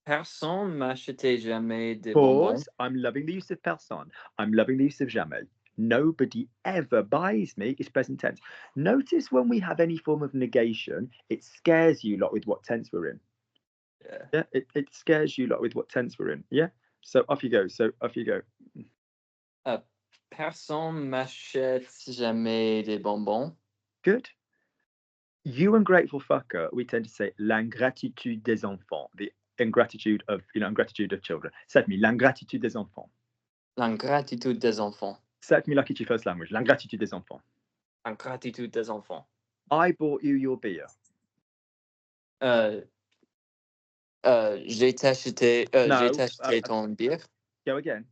Personne m'achetait jamais des Pause. bonbons. I'm loving the use of personne. I'm loving the use of jamais. Nobody ever buys me is present tense. Notice when we have any form of negation, it scares you lot with what tense we're in. Yeah, it scares you lot with what tense we're in. Yeah. So off you go. Personne m'achète jamais des bonbons. Good. You ungrateful fucker, we tend to say l'ingratitude des enfants, the ingratitude of children. Say to me, l'ingratitude des enfants. L'ingratitude des enfants. Say to me like it's your first language, l'ingratitude des enfants. L'ingratitude des enfants. I bought you your beer. J'ai acheté ton beer. Go again.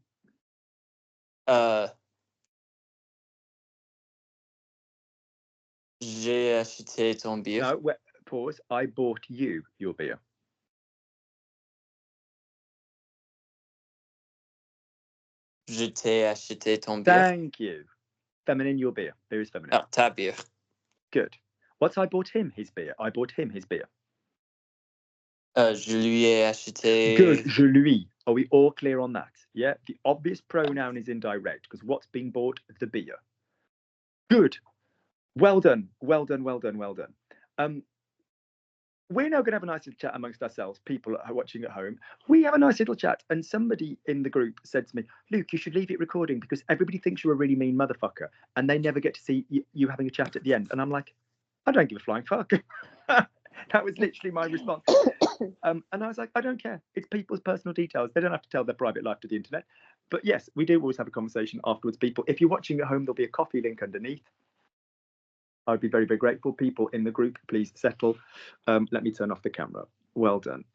J'ai acheté ton beer. No, pause. I bought you your beer. Je t'ai acheté ton beer. Thank you. Feminine, your beer. Beer is feminine. Ah, ta beer. Good. What's I bought him his beer? I bought him his beer. Je lui ai acheté. Good. Je lui. Are we all clear on that? Yeah. The obvious pronoun is indirect because what's being bought? The beer. Good. Well done. Well done. We're now going to have a nice little chat amongst ourselves, people watching at home. We have a nice little chat, and somebody in the group said to me, Luke, you should leave it recording because everybody thinks you're a really mean motherfucker and they never get to see you having a chat at the end. And I'm like, I don't give a flying fuck. That was literally my response. And I was like, I don't care. It's people's personal details. They don't have to tell their private life to the internet. But yes, we do always have a conversation afterwards, people. If you're watching at home, there'll be a coffee link underneath. I'd be very, very grateful. People in the group, please settle. Let me turn off the camera. Well done.